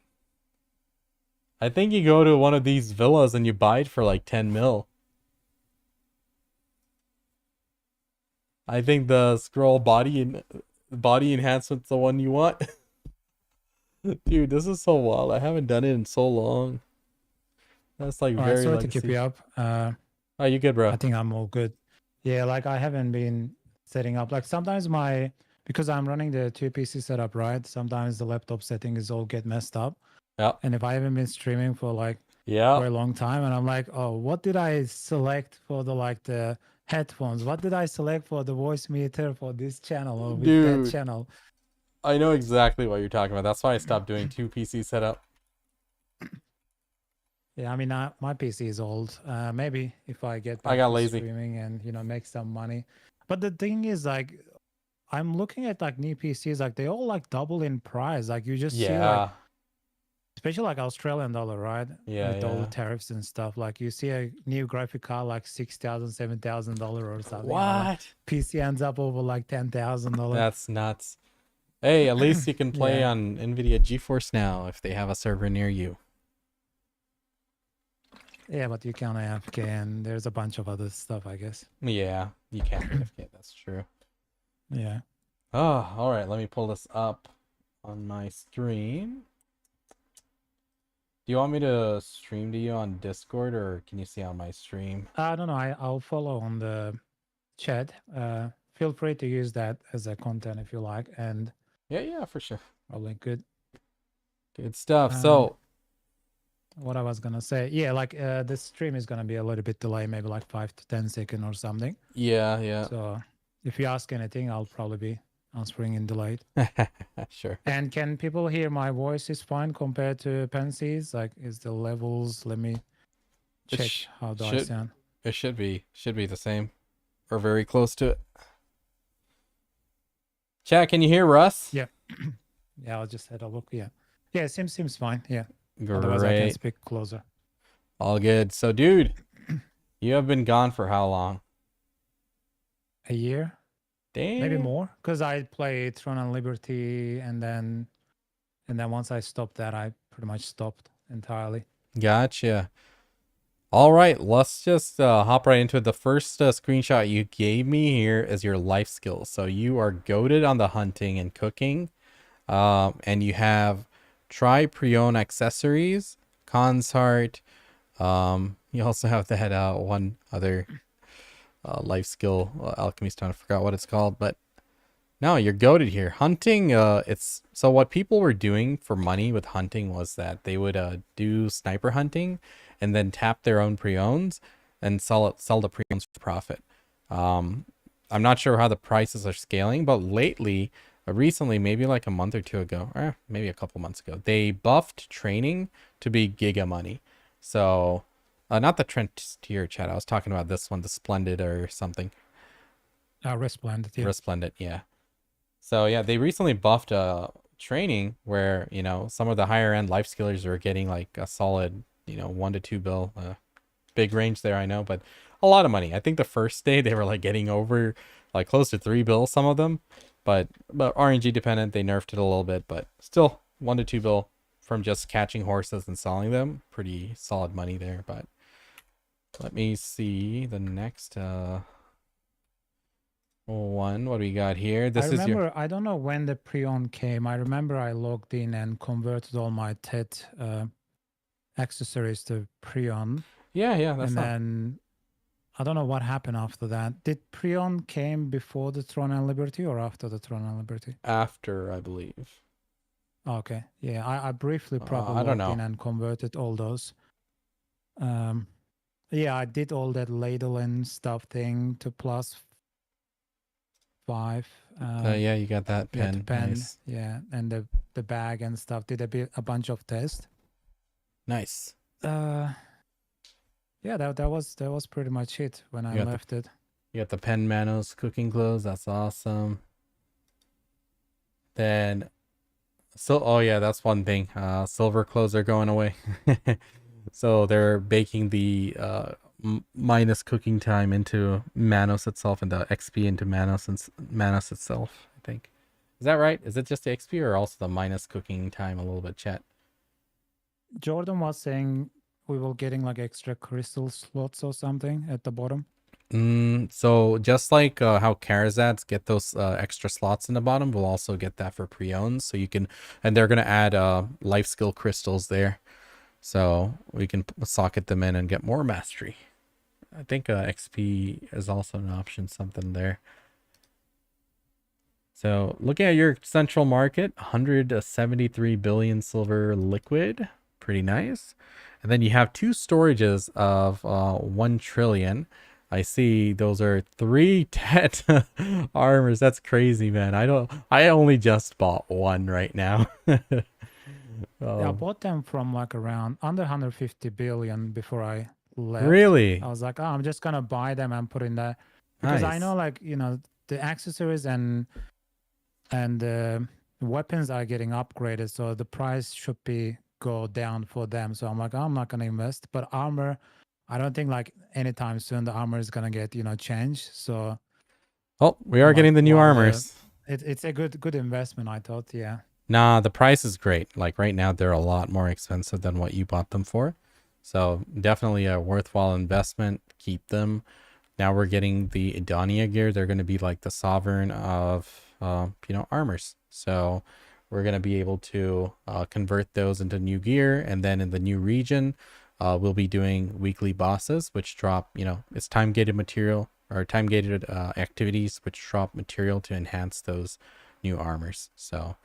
I think you go to one of these villas and you buy it for like 10 mil. I think the scroll body enhancement's the one you want. Dude, this is so wild. I haven't done it in so long. That's like very sorry legacy. to keep you up. Oh, you good, bro? I think I'm all good. Yeah, like I haven't been setting up. Like sometimes because I'm running the 2 PC setup, right? Sometimes the laptop settings all get messed up. Yeah. And if I haven't been streaming for like Yeah. for a long time, and I'm like, oh, what did I select for the headphones? What did I select for the voice meter for this channel or with Dude, that channel? I know exactly what you're talking about. That's why I stopped doing 2 PC setup. Yeah, I mean, my PC is old. Maybe if I get back I got to lazy. streaming and make some money. But the thing is, like, I'm looking at like new PCs, like they all like double in price. Like you just see like, especially like Australian dollar, right? Yeah, with all the tariffs and stuff. Like you see a new graphic card like $6,000, $7,000 or something. What? Like, PC ends up over like $10,000. That's nuts. Hey, at least you can play on NVIDIA GeForce Now if they have a server near you. Yeah, but you can't AFK, and there's a bunch of other stuff, I guess. Yeah, you can't AFK. That's true. Yeah. Oh, all right. Let me pull this up on my stream. Do you want me to stream to you on Discord, or can you see on my stream? I don't know. I'll follow on the chat. Feel free to use that as a content if you like. And yeah, for sure. Probably good stuff. So what I was gonna say, yeah, like this stream is gonna be a little bit delayed, maybe like 5 to 10 seconds or something. Yeah. So if you ask anything, I'll probably be answering in delayed. Sure. And can people hear my voice is fine compared to Pansy's? Like, is the levels? Let me check how do I sound. It should be the same, or very close to it. Chat, can you hear Russ? Yeah. Yeah, I'll just have a look. Yeah, it seems fine. Yeah. Great. Otherwise, I can speak closer. All good. So, dude, you have been gone for how long? A year. Damn. Maybe more, because I played Throne and Liberty, and then once I stopped that, I pretty much stopped entirely. Gotcha. All right, let's just hop right into it. The first screenshot you gave me here is your life skills. So you are goated on the hunting and cooking, and you have Tri-Prion accessories, Khan's Heart. You also have that one other life skill, Alchemy Stone. I forgot what it's called, but no, you're goated here. Hunting, it's so what people were doing for money with hunting was that they would do sniper hunting and then tap their own prions and sell the prions for profit. I'm not sure how the prices are scaling, but lately, But recently, maybe like a month or two ago, or maybe a couple months ago, they buffed training to be giga money. So, not the Trent tier chat. I was talking about this one, the Splendid or something. Resplendent, yeah. Resplendent, yeah. So yeah, they recently buffed training where, some of the higher end life skillers are getting like a solid, 1 to 2 bill. Big range there, I know, but a lot of money. I think the first day they were like getting over like close to 3 bill, some of them. But RNG dependent, they nerfed it a little bit, but still 1 to 2 bill from just catching horses and selling them. Pretty solid money there. But let me see the next one. What do we got here? I This is your remember, I don't know when the pre-on came. I remember I logged in and converted all my TED accessories to pre-on. yeah, that's And not then I don't know what happened after that. Did pre-on came before the Throne and Liberty or after the Throne and Liberty? after, I believe. Okay. Yeah, I briefly probably I don't logged in know. and converted all those. Yeah, I did all that ladle and stuff thing to +5. Yeah, you got that Yeah, to pen. pen. Nice. Yeah, and the bag and stuff. Did a bunch of tests. Nice. Yeah, that was pretty much it when I left it. You got the pen manos cooking clothes. That's awesome. Then, so oh yeah, that's one thing. Silver clothes are going away. So they're baking the minus cooking time into Manos itself and the XP into Manos and Manos itself, I think. Is that right? Is it just the XP or also the minus cooking time a little bit, chat? Jordan was saying we will getting like extra crystal slots or something at the bottom. So just like how Karazats get those extra slots in the bottom, we'll also get that for pre-owns. So you can, and they're gonna add life skill crystals there, so we can socket them in and get more mastery. I think XP is also an option, something there. So looking at your central market, 173 billion silver liquid, pretty nice. And then you have two storages of 1 trillion. I see those are 3 TET armors. That's crazy, man. I only just bought one right now. Yeah, I bought them from like around under 150 billion before I left. Really? I was like, oh, I'm just gonna buy them and put in that because I know, like, the accessories and weapons are getting upgraded, so the price should go down for them. So I'm like, oh, I'm not gonna invest. But armor, I don't think like anytime soon the armor is gonna get changed. So we are getting the new armors. It's a good investment, I thought. Yeah. Nah, the price is great. Like right now, they're a lot more expensive than what you bought them for. So definitely a worthwhile investment. Keep them. Now we're getting the Idania gear. They're going to be like the sovereign of, armors. So we're going to be able to convert those into new gear. And then in the new region, we'll be doing weekly bosses, which drop, it's time-gated material or time-gated activities, which drop material to enhance those new armors. So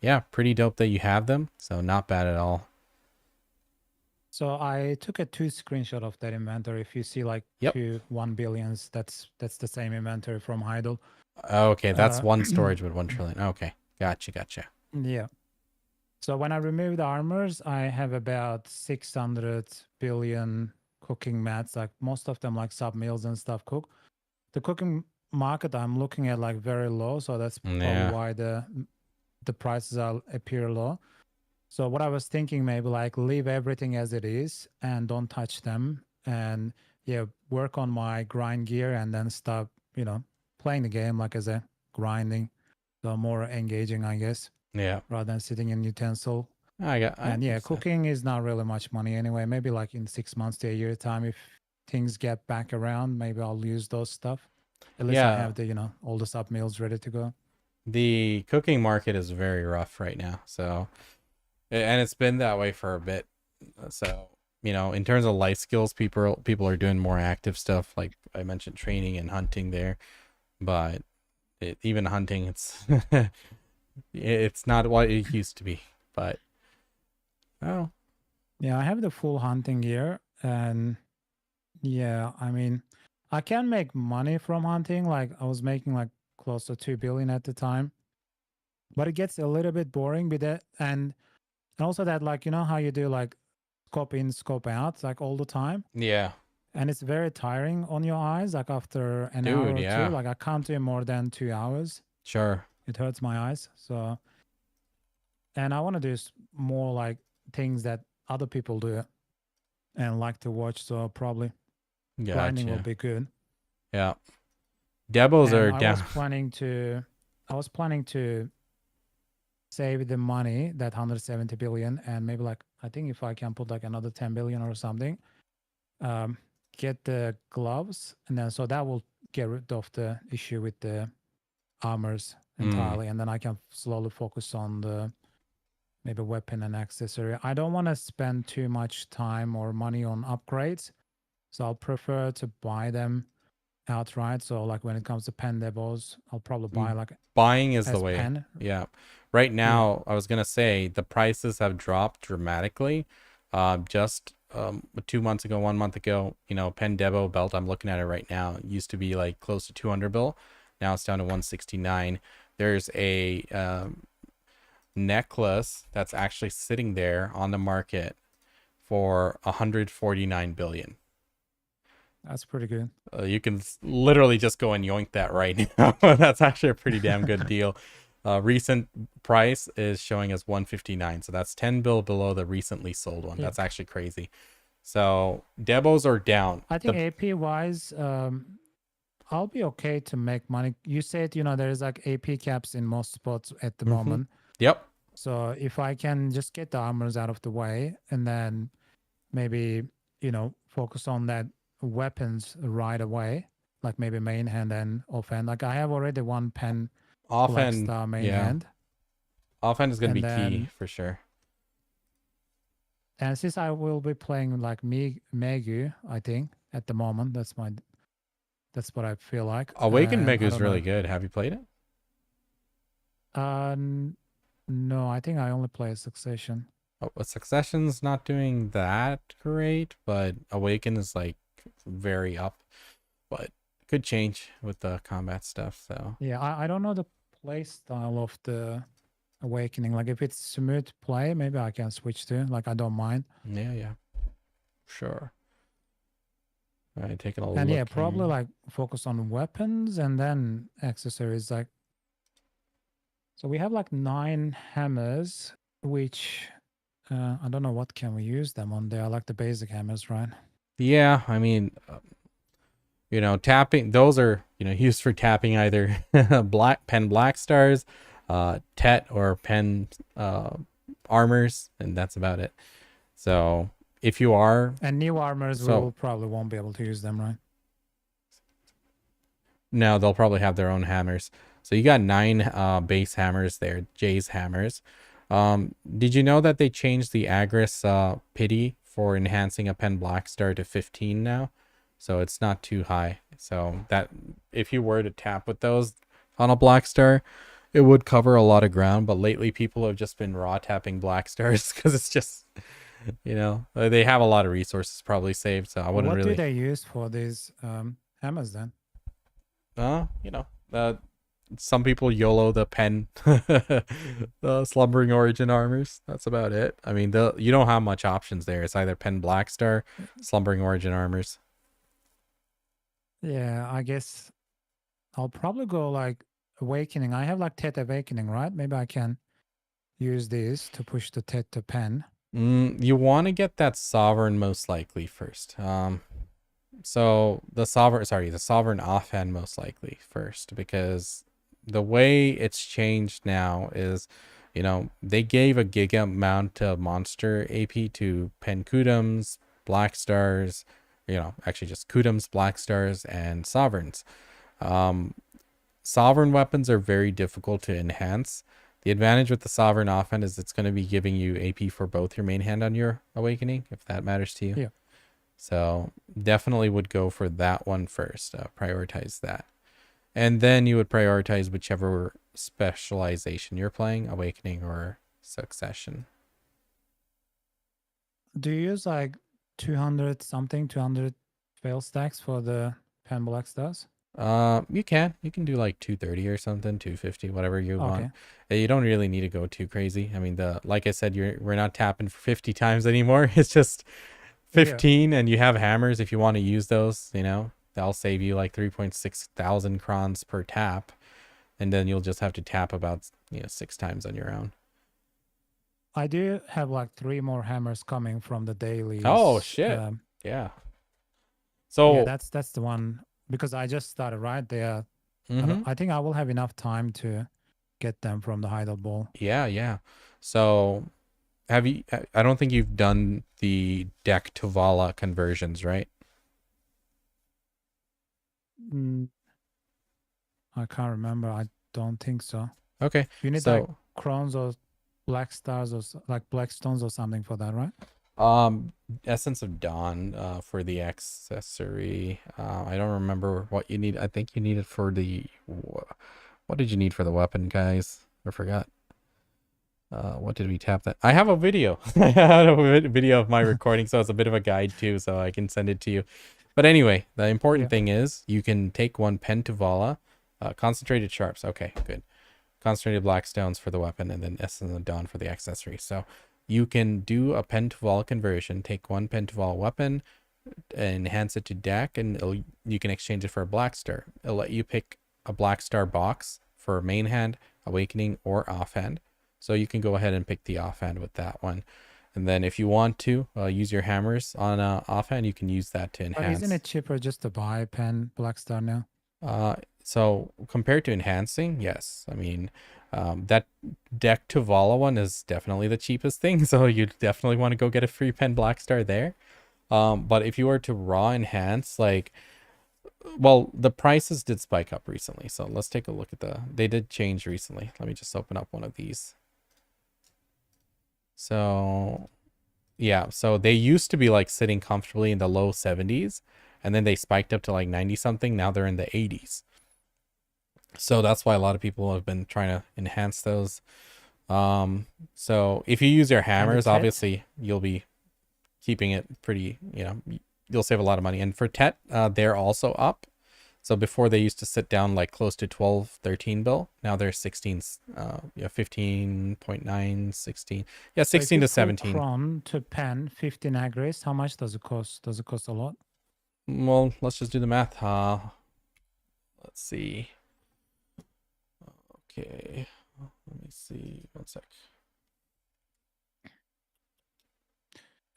yeah, pretty dope that you have them. So not bad at all. So I took a 2 screenshot of that inventory. If you see like 2 1 billions, that's the same inventory from Idle. Okay, that's one storage with 1 trillion. Okay, gotcha. Yeah. So when I remove the armors, I have about 600 billion cooking mats. Like most of them, like sub meals and stuff, cook. The cooking market I'm looking at like very low, so that's probably why the prices appear low. So what I was thinking, maybe like leave everything as it is and don't touch them, and work on my grind gear and then stop, playing the game like as a grinding, so more engaging, I guess. Yeah. Rather than sitting in utensil. And cooking is not really much money anyway. Maybe like in 6 months to a year time, if things get back around, maybe I'll use those stuff. At least I have the all the sub meals ready to go. The cooking market is very rough right now, so, and it's been that way for a bit. So in terms of life skills, people are doing more active stuff, like I mentioned, training and hunting there. But even hunting, it's it's not what it used to be. But yeah, I have the full hunting gear, and I mean, I can make money from hunting. Like I was making like close to 2 billion at the time. but it gets a little bit boring with it, and also that, like, you know how you do like scope in, scope out, like all the time, Yeah. and it's very tiring on your eyes. Like after an hour Dude, or two, yeah. like I can't do more than 2 hours. Sure. It hurts my eyes. So, and I want to do more like things that other people do and like to watch. So probably grinding will Gotcha. be good. Yeah. Devos And are down. I was planning to save the money, that 170 billion, and maybe like I think if I can put like another 10 billion or something, um, get the gloves, and then so that will get rid of the issue with the armors Mm. entirely, and then I can slowly focus on the maybe weapon and accessory. I don't want to spend too much time or money on upgrades, so I'll prefer to buy them outright. So like when it comes to pen demos, I'll probably buy like Buying is the as way. pen. Yeah. Right Yeah, now, I was gonna say the prices have dropped dramatically. Just 2 months ago, 1 month ago, Pen Devo belt. I'm looking at it right now. It used to be like close to 200 bill. Now it's down to 169. There's a necklace that's actually sitting there on the market for 149 billion. that's pretty good. You can literally just go and yoink that right now. That's actually a pretty damn good deal. Recent price is showing as 159, so that's 10 bill below the recently sold one. Yeah, That's actually crazy. So debos are down. I think AP wise, I'll be okay to make money. You said, there's like AP caps in most spots at the Mhm. moment. Yep. So if I can just get the armors out of the way and then maybe, focus on that weapons right away, like maybe main hand and offhand. Like I have already one pen black Offhand, star main yeah. hand. Offhand is going to be And key then, for sure. and since I will be playing like Megu, I think at the moment, that's what I feel like. Awakened And Mega I is don't really know. good. Have you played it? No, I think I only play Succession. Oh, Succession's not doing that great, but Awaken is like very up, but could change with the combat stuff. So Yeah, I don't know the play style of the Awakening. Like if it's smooth play, maybe I can switch to. Like I don't mind. yeah, yeah, sure. All right, taking a And yeah, look probably here. like focus on weapons and then accessories. Like so, we have like 9 hammers, which I don't know what can we use them on. They are like the basic hammers, right? Yeah, I mean, tapping. Those are used for tapping either black stars, tet or pen armors, and that's about it. So if you are And new armors, we so will probably won't be able to use them, right? No, they'll probably have their own hammers. So you got 9 base hammers there, Jay's hammers. Did you know that they changed the Agris pity for enhancing a pen black star to 15 now? So it's not too high. So that if you were to tap with those on a black star, it would cover a lot of ground. But lately, people have just been raw tapping black stars because it's just, they have a lot of resources probably saved. So I wouldn't What do really. they use for these hammers then? Uh, you know, uh, some people YOLO the pen, the slumbering origin armors. That's about it. I mean, you don't have much options there. It's either pen blackstar, slumbering origin armors. Yeah, I guess I'll probably go like Awakening. I have like Tet Awakening, right? Maybe I can use these to push the Tet to pen. You want to get that sovereign most likely first. So the sovereign offhand most likely first, because the way it's changed now is, they gave a giga amount of monster AP to pen Kudums, Black Stars, actually just Kudums, Black Stars, and Sovereigns. Sovereign weapons are very difficult to enhance. The advantage with the Sovereign offhand is it's going to be giving you AP for both your main hand on your Awakening, if that matters to you. Yeah. So definitely would go for that one first. Prioritize that. And then you would prioritize whichever specialization you're playing, Awakening or Succession. Do you use like 200 something, 200 fail stacks for the pen black stars? You can do like 230 or something, 250, whatever you want. Okay. You don't really need to go too crazy. I mean, like I said, we're not tapping for 50 times anymore. It's just Yeah. 15, and you have hammers if you want to use those, that'll save you like 3.6 thousand crons per tap, and then you'll just have to tap about 6 times on your own. I do have like 3 more hammers coming from the Oh dailies. shit. Yeah. Yeah, So, that's the one because I just started right there. mm-hmm. I think I will have enough time to get them from the Heidel Ball. Yeah, yeah. So, have you I don't think you've done the deck to Vala conversions, right? Mm, I can't remember. I don't think so. Okay. You need like So, crowns or black stars or like black stones or something for that, right? um Essence of Dawn for the accessory. I don't remember what you need. I think you need it for the what did you need for the weapon, guys? I forgot. What did we tap that? I have a video. I had a video of my recording, so it's a bit of a guide too, so I can send it to you. But anyway, the important Yeah. thing is you can take one pen to Vala, concentrated sharps. Okay, good. Concentrated black stones for the weapon, and then Essence of Dawn for the accessory. So you can do a pen to Vala conversion, take one pen to Vala weapon, enhance it to deck, and you can exchange it for a black star. It'll let you pick a black star box for main hand, awakening, or offhand. So you can go ahead and pick the offhand with that one. And then if you want to use your hammers on offhand, you can use that to But isn't enhance. it cheaper just to buy a pen black star now? So compared to enhancing, yes. I mean, that deck to Vala one is definitely the cheapest thing. So you definitely want to go get a free pen black star there. But if you were to raw enhance, well, the prices did spike up recently. So let's take a look at they did change recently. Let me just open up one of these. So yeah, so they used to be like sitting comfortably in the low 70s, and then they spiked up to like 90 something. Now they're in the 80s. So that's why a lot of people have been trying to enhance those. So if you use your And the hammers, Tet? obviously you'll be keeping it pretty, you'll save a lot of money. And for Tet, they're also up. So before they used to sit down like close to 12, 13 bill. Now they're 16, yeah, 15.9, 16. Yeah, So if 16 you to full 17. cron to pen 15 agris, how much does it cost? Does it cost a lot? Well, let's just do the math. Let's see. Okay. Let me see. One sec.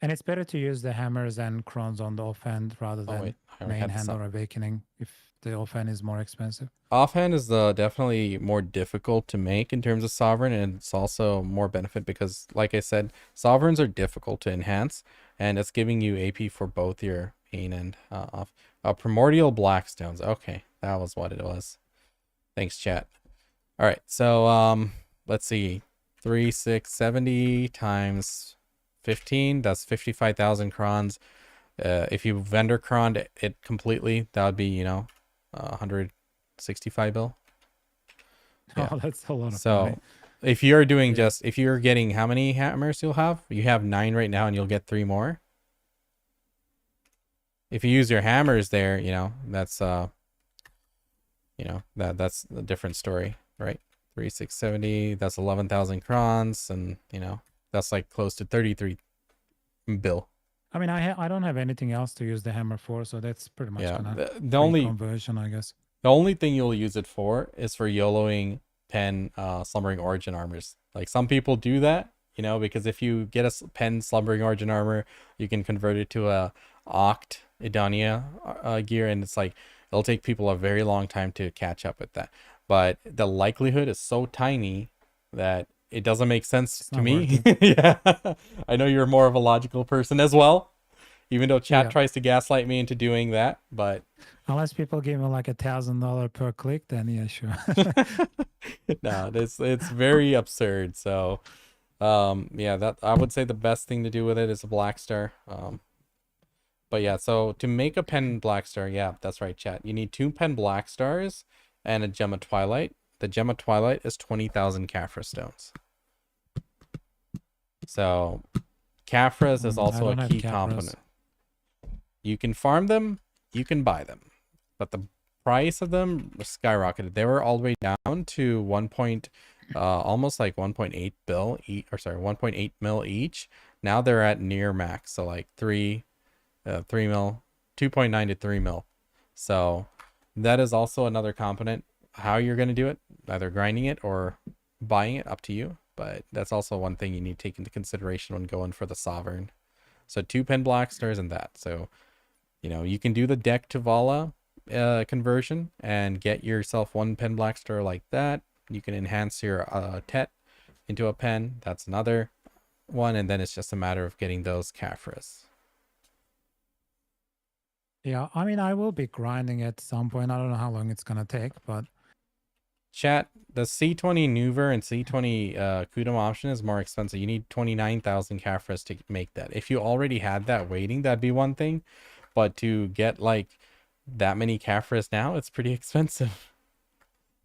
And it's better to use the hammers and crons on the offhand rather Oh, than wait. I already main had this hand up. or awakening if the offhand is more expensive. Offhand is definitely more difficult to make in terms of sovereign, and it's also more benefit because, like I said, sovereigns are difficult to enhance, and it's giving you AP for both your main and off. Primordial Blackstones. Okay, that was what it was. Thanks, chat. All right, so let's see, 3,670 times 15. That's 55,000 crons. If you vendor croned it completely, that would be 165 bill. Yeah. Oh, that's a lot of money. So if you're doing Yeah. if you're getting how many hammers you'll have? You have 9 right now and you'll get 3 more. If you use your hammers there, that's that's a different story, right? 3,670, that's 11,000 crons, and that's like close to 33 bill. I mean, I don't have anything else to use the hammer for, so that's pretty much Yeah. gonna The free only conversion, I guess. The only thing you'll use it for is for YOLOing pen slumbering origin armors. Like some people do that, because if you get a pen slumbering origin armor, you can convert it to a Oct Idania gear, and it's like it'll take people a very long time to catch up with that. But the likelihood is so tiny that it doesn't make sense It's to not worth me. it. Yeah. I know you're more of a logical person as well, even though chat Yeah. tries to gaslight me into doing that, but Unless people give me like $1,000 per click, then yeah, sure. no, it's very absurd. So yeah, that I would say the best thing to do with it is a black star. But yeah, so to make a pen black star, yeah, that's right, chat. You need 2 pen black stars and a Gemma Twilight. The Gemma Twilight is 20,000 Caphras stones. So Caphras is I also a don't have key Capras. component. You can farm them, you can buy them, but the price of them skyrocketed. They were all the way down to almost like 1.8 bill or sorry, 1.8 mil each. Now they're at near max, so like 3 mil, 2.9 to 3 mil. So that is also another component. How you're going to do it, either grinding it or buying it, up to you. But that's also one thing you need to take into consideration when going for the sovereign. So 2 pen black stars and that. So, you can do the deck to Vala conversion and get yourself 1 pen black star like that. You can enhance your Tet into a pen. That's another one. And then it's just a matter of getting those Caphras. Yeah, I mean, I will be grinding at some point. I don't know how long it's gonna take, but Chat, the C20 Nuver and C20 Kudum option is more expensive. You need 29,000 Caphras to make that. If you already had that waiting, that'd be one thing. But to get like that many Caphras now, it's pretty expensive.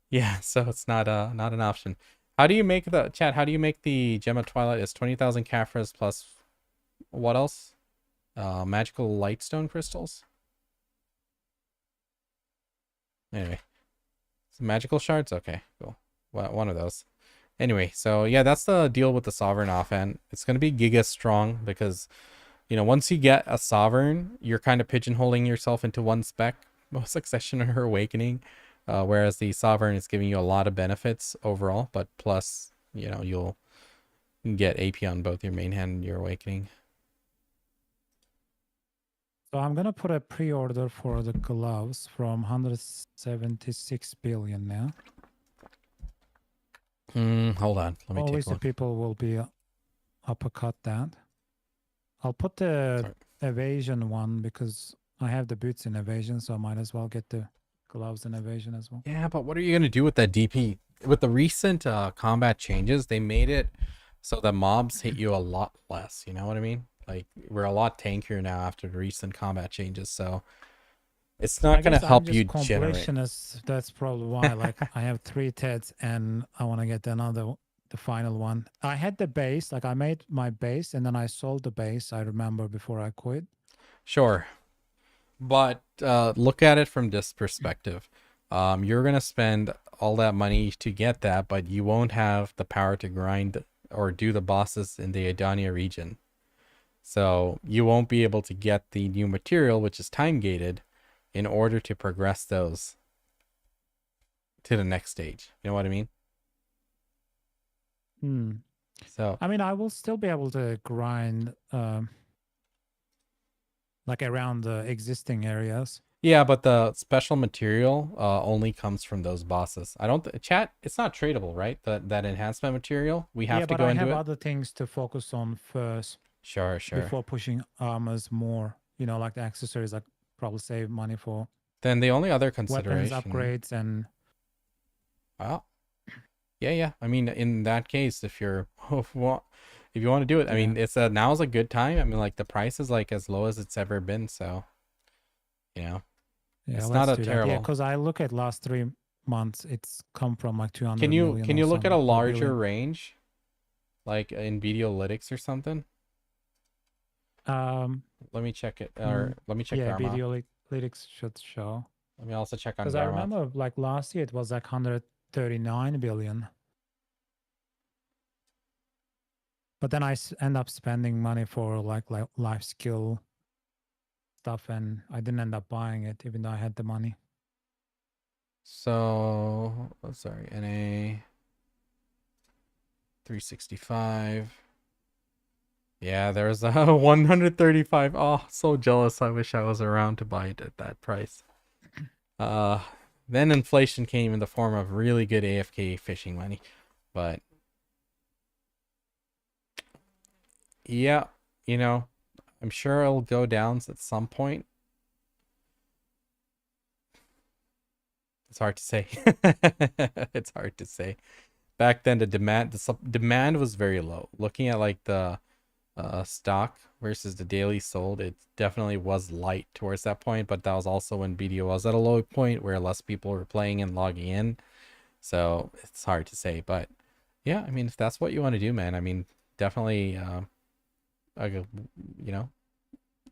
Yeah, so it's not an option. How do you make the Gem of Twilight? It's 20,000 Caphras plus what else? Magical Lightstone crystals. Anyway. Magical shards? Okay, cool. Well, one of those. Anyway, so yeah, that's the deal with the sovereign offhand. It's going to be giga strong because, once you get a sovereign, you're kind of pigeonholing yourself into one spec, Succession or Awakening, whereas the sovereign is giving you a lot of benefits overall, but plus, you'll get AP on both your main hand and your Awakening. so I'm gonna put a pre-order for the gloves from 176 billion now. Hold on, let me take a Always the look. people will be uppercut that. I'll put the evasion one because I have the boots in evasion, so I might as well get the gloves in evasion as well. Yeah, but what are you gonna do with that DP? With the recent combat changes, they made it so the mobs hit you a lot less. You know what I mean? Like, we're a lot tankier now after the recent combat changes, so it's not gonna help you generate. That's probably why. Like, I have 3 Teds and I want to get the final one. I had the base, like I made my base and then I sold the base. I remember before I quit. Sure, but look at it from this perspective. You're gonna spend all that money to get that, but you won't have the power to grind or do the bosses in the Adania region. So you won't be able to get the new material, which is time gated, in order to progress those to the next stage. You know what I mean? So I mean, I will still be able to grind like around the existing areas. yeah, but the special material only comes from those bosses. I don't chat. It's not tradable, right? That enhancement material. We have to go and do it. I have other things to focus on first. Sure. Before pushing armors more, like the accessories, like probably save money for. Then the only other weapons consideration. upgrades and. Well, yeah. I mean, in that case, if you want to do it, I mean, now's a good time. I mean, like the price is like as low as it's ever been, so it's not a terrible. Yeah, because I look at last 3 months, it's come from like 200 Can you look at a larger billion. range, like in Videolytics or something? Let me check it, or let me check. Yeah, Videolytics should show. Let me also check on. Because I remember, like last year, it was like 139 billion. But then I end up spending money for like life skill stuff, and I didn't end up buying it, even though I had the money. So, sorry, NA 365. Yeah, there's a 135. Oh, so jealous. I wish I was around to buy it at that price. Then inflation came in the form of really good AFK fishing money. But yeah, I'm sure it'll go down at some point. It's hard to say. It's hard to say. Back then, the demand was very low. Looking at like the stock versus the daily sold, it definitely was light towards that point, but that was also when BDO was at a low point where less people were playing and logging in. So it's hard to say, but yeah, I mean, if that's what you want to do, man, I mean, definitely an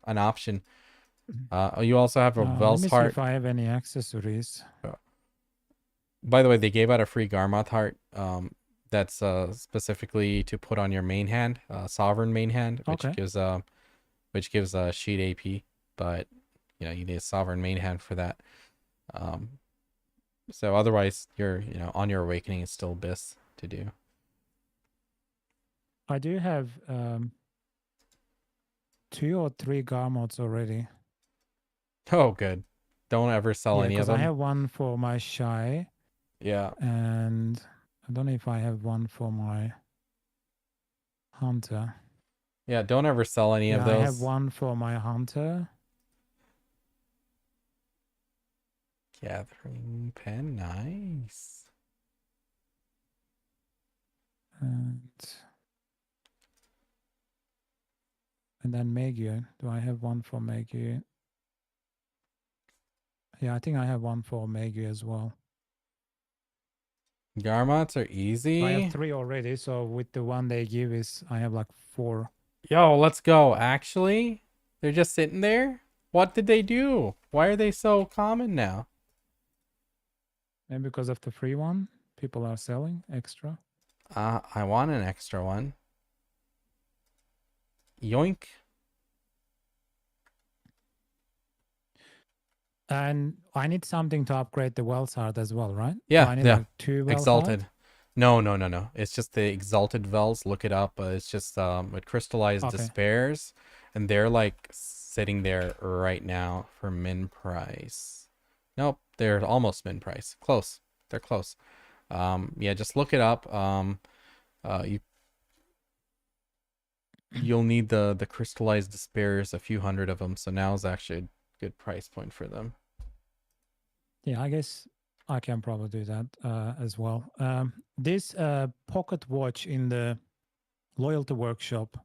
option. You also have a Let Vel's me see if heart. I have any accessories. By the way, they gave out a free Garmoth heart. That's specifically to put on your main hand, sovereign main hand, Okay. which gives a sheet AP. But you know, you need a sovereign main hand for that. So otherwise, on your awakening is still Abyss to do. I do have 2 or 3 garmots already. Oh, good. Don't ever sell Yeah, any of because I them. have one for my shy, Yeah. and I don't know if I have one for my hunter. Yeah, don't ever sell any of Yeah, I have those. one for my hunter. Gathering pen, nice. And then Megyu. Do I have one for Megyu? Yeah, I think I have one for Megyu as well. Garmots are So I have easy. 3 already. So with the one they give I have like 4. Yo, let's go. Actually, they're just sitting there. What did they do? Why are they so common now? Maybe because of the free one, people are selling extra. I want an extra one. Yoink. And I need something to upgrade the Wells heart as well, right? Do Yeah, I need yeah. like 2 Wells heart? Exalted. No, no, no, no. It's just the Exalted Vels. Look it up. It's just with Crystallized Okay. Despairs. And they're like sitting there right now for min price. Nope, they're almost min price. Close. They're close. Yeah, just look it up. You'll need the Crystallized Despairs, a few hundred of them. So now is actually a good price point for them. Yeah, I guess I can probably do that as well. This pocket watch in the loyalty workshop,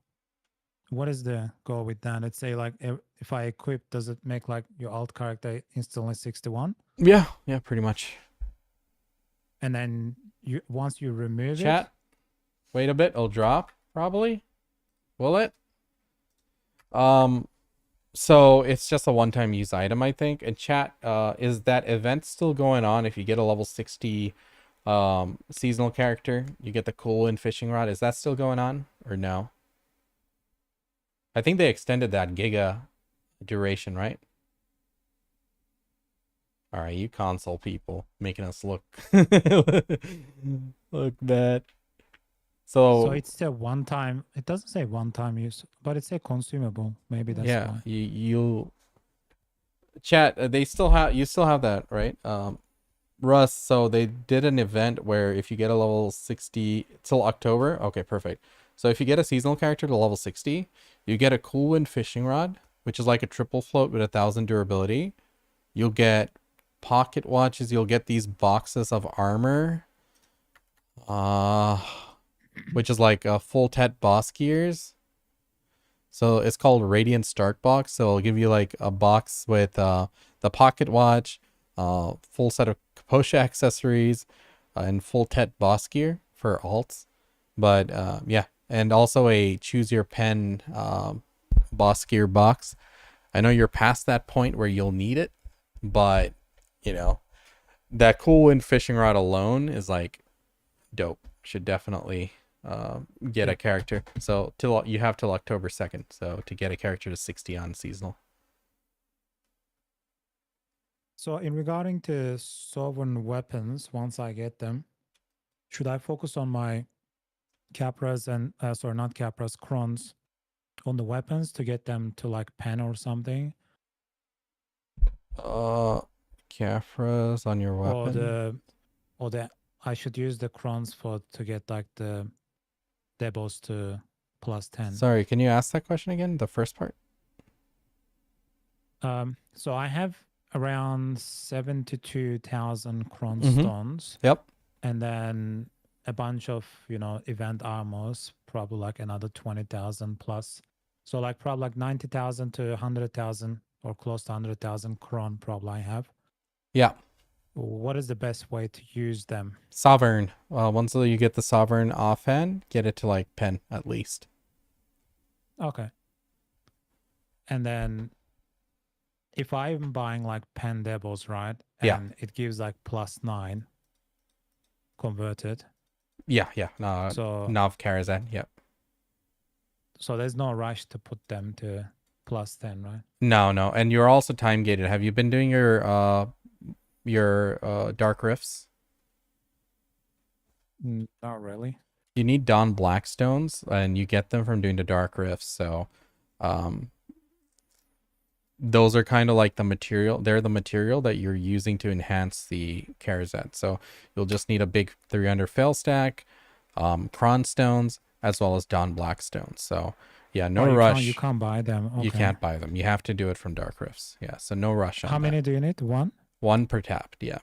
what is the goal with that? Let's say like if I equip, does it make like your alt character instantly 61? Yeah, yeah, pretty much. And then once you remove it, Chat, wait a bit. It'll drop probably. Will it? So it's just a one-time use item, I think. And chat, is that event still going on? If you get a level 60 seasonal character, you get the cool in fishing rod. Is that still going on or no? I think they extended that giga duration, right? All right, you console people making us look look bad. so So it's a one time, it doesn't say one time use, but it's a consumable. Maybe that's yeah, why. you chat. They still have you still have that, right? Russ, so they did an event where if you get a level 60 till October, okay, perfect. So if you get a seasonal character to level 60, you get a cool wind fishing rod, which is like a triple float with 1,000 durability. You'll get pocket watches, you'll get these boxes of armor, which is like a full Tet boss gears. So it's called Radiant Start Box. So it'll give you like a box with the pocket watch, full set of Kaposha accessories, and full Tet boss gear for alts. But yeah, and also a choose your pen boss gear box. I know you're past that point where you'll need it, but you know that cool wind fishing rod alone is like dope. Should definitely get a character. So till you have till October 2nd. So to get a character to 60 on seasonal. So in regarding to sovereign weapons, once I get them, should I focus on my Capras and sorry, not Capras, Crons on the weapons to get them to like pen or something, Caphras on your or weapon. the I should use the Crons for to get like the Debos to +10. Sorry, can you ask that question again? The first part? So I have around 72,000 Cron Mm-hmm. stones, Yep. and then a bunch of event armors, probably like another 20,000 plus. So like probably like 90,000 to 100,000 or close to 100,000 Cron probably I have. Yeah. What is the best way to use them? Sovereign. Once you get the sovereign offhand, get it to like pen at least. Okay. And then if I'm buying like pen devils, right? Yeah. And it gives like +9 converted. Yeah. So Nav Karazhan. Yep. there's no rush to put them to +10, right? No. And you're also time gated. Have you been doing your dark rifts? Not really. You need Dawn Blackstones, and you get them from doing the dark rifts. So, um, those are kind of like the material. They're the material that you're using to enhance the Karazhan. So you'll just need a big 300 fail stack, Cron stones, as well as Dawn Blackstones. So yeah, no rush. You can't buy them. Okay. You can't buy them. You have to do it from dark rifts. Yeah, so no rush on How many that. do you need? One per tapped. Yeah.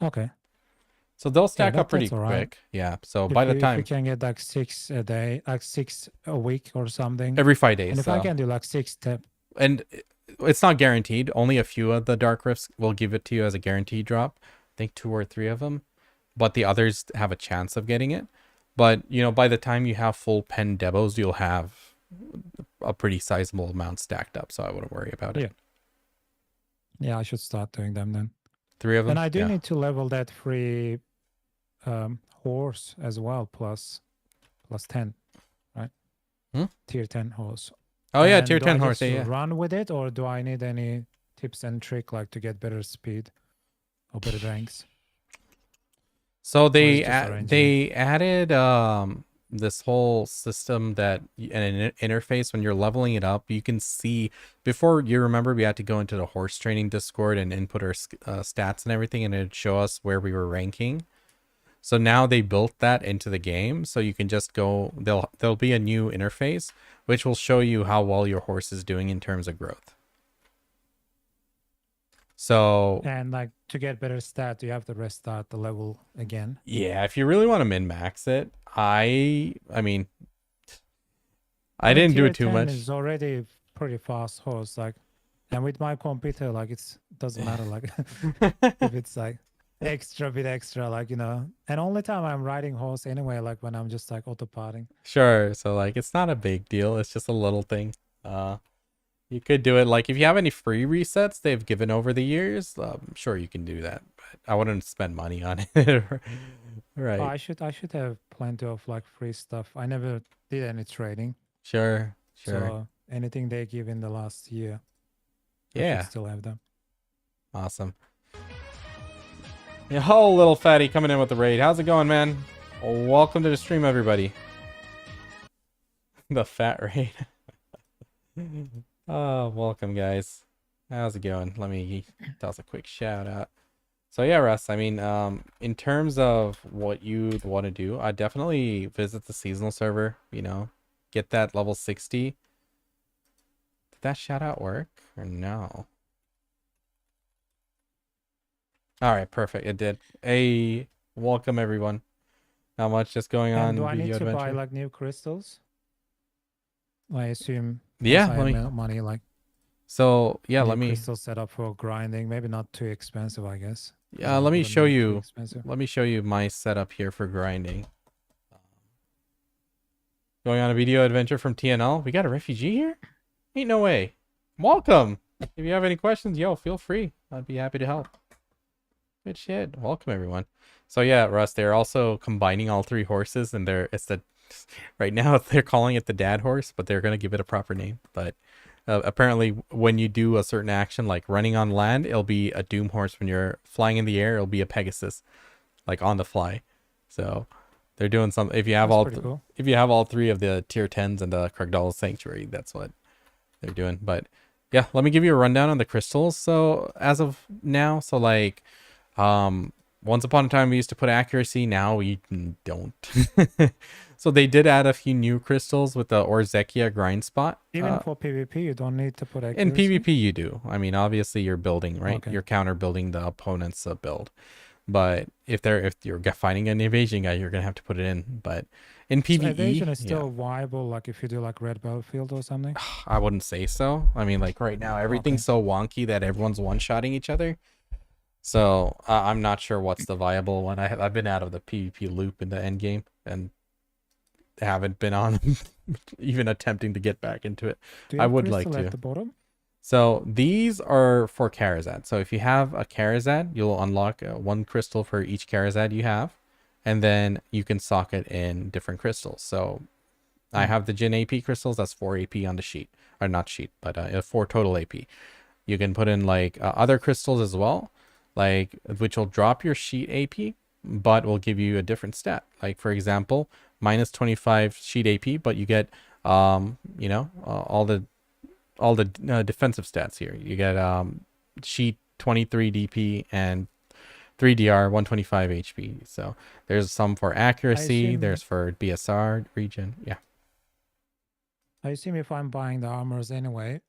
Okay. So they'll stack up pretty that's all right. quick. Yeah. So by the time if you can get like 6 a day, like 6 a week or something. every 5 days. And if I can do like 6 and it's not guaranteed. Only a few of the dark rifts will give it to you as a guaranteed drop. I think 2 or 3 of them, but the others have a chance of getting it. But you know, by the time you have full pen debos, you'll have a pretty sizable amount stacked up. So I wouldn't worry about it. Yeah, I should start doing them then. 3 of them. And I do need to level that free horse as well, plus 10, right? Tier 10 horse. Oh yeah, and tier 10 do I horse. just Yeah. run with it, or do I need any tips and trick like to get better speed or better ranks? So they added this whole system that an interface when you're leveling it up, you can see before. You remember we had to go into the horse training Discord and input our stats and everything, and it'd show us where we were ranking. So now they built that into the game, so you can just go. There'll be a new interface which will show you how well your horse is doing in terms of growth. So and like to get better stat, you have to restart the level again. Yeah, if you really want to min-max it, I mean, I didn't do it too much. It's already pretty fast horse, like, and with my computer, like it doesn't matter, like if it's like extra, like, you know. And only time I'm riding horse anyway, like when I'm just like autopilotting. Sure, so like it's not a big deal. It's just a little thing. You could do it like if you have any free resets they've given over the years. Sure, you can do that, but I wouldn't spend money on it. Right. I should have plenty of like free stuff. I never did any trading. Sure. So anything they give in the last year, I should still have them. Awesome. Yeah, whole little fatty coming in with the raid. How's it going, man? Welcome to the stream, everybody. The fat raid. Oh, welcome, guys. How's it going? Let me toss a quick shout out. So yeah, Russ, I mean, in terms of what you'd want to do, I'd definitely visit the seasonal server, you know, get that level 60. Did that shout out work or no? All right, perfect. It did. Hey, welcome everyone. Not much just going on. Do I need to buy like new crystals? I assume. Yeah, let me money like. So yeah, let me crystal set up for grinding. Maybe not too expensive, I guess. Yeah, let me show you. Let me show you my setup here for grinding. Going on a video adventure from TNL. We got a refugee here? Ain't no way. Welcome. If you have any questions, yo, feel free. I'd be happy to help. Good shit. Welcome everyone. So yeah, Russ, they're also combining all 3 horses, and right now they're calling it the dad horse, but they're gonna give it a proper name. But apparently when you do a certain action like running on land, it'll be a doom horse. When you're flying in the air, it'll be a Pegasus, like on the fly. So they're doing something. If you have if you have all 3 of the tier 10s and the Kragdal Sanctuary, that's what they're doing. But yeah, let me give you a rundown on the crystals. So as of now, so like once upon a time we used to put accuracy, now we don't. So they did add a few new crystals with the Orzekia grind spot. Even for PvP, you don't need to put accuracy? In PvP, you do. I mean, obviously you're building, right? Okay. You're counter building the opponent's build. But if you're fighting an evasion guy, you're going to have to put it in. But in PvE... evasion is still viable, like if you do like red battlefield or something? I wouldn't say so. I mean, like right now, everything's so wonky that everyone's one-shotting each other. So I'm not sure what's the viable one. I've been out of the PvP loop in the end game and haven't been on even attempting to get back into it. Do you I would like to. At the bottom? So these are for Charizard. So if you have a Charizard, you'll unlock one crystal for each Charizard you have, and then you can socket in different crystals. So I have the Jin AP crystals. That's 4 AP on the sheet, or not sheet, but 4 total AP. You can put in like other crystals as well, like which will drop your sheet AP, but will give you a different stat. Like for example, minus 25 sheet AP, but you get all the defensive stats here. You get sheet 23 DP and 3 DR 125 HP. So there's some for accuracy. There's for BSR region. Yeah. I assume if I'm buying the armors anyway,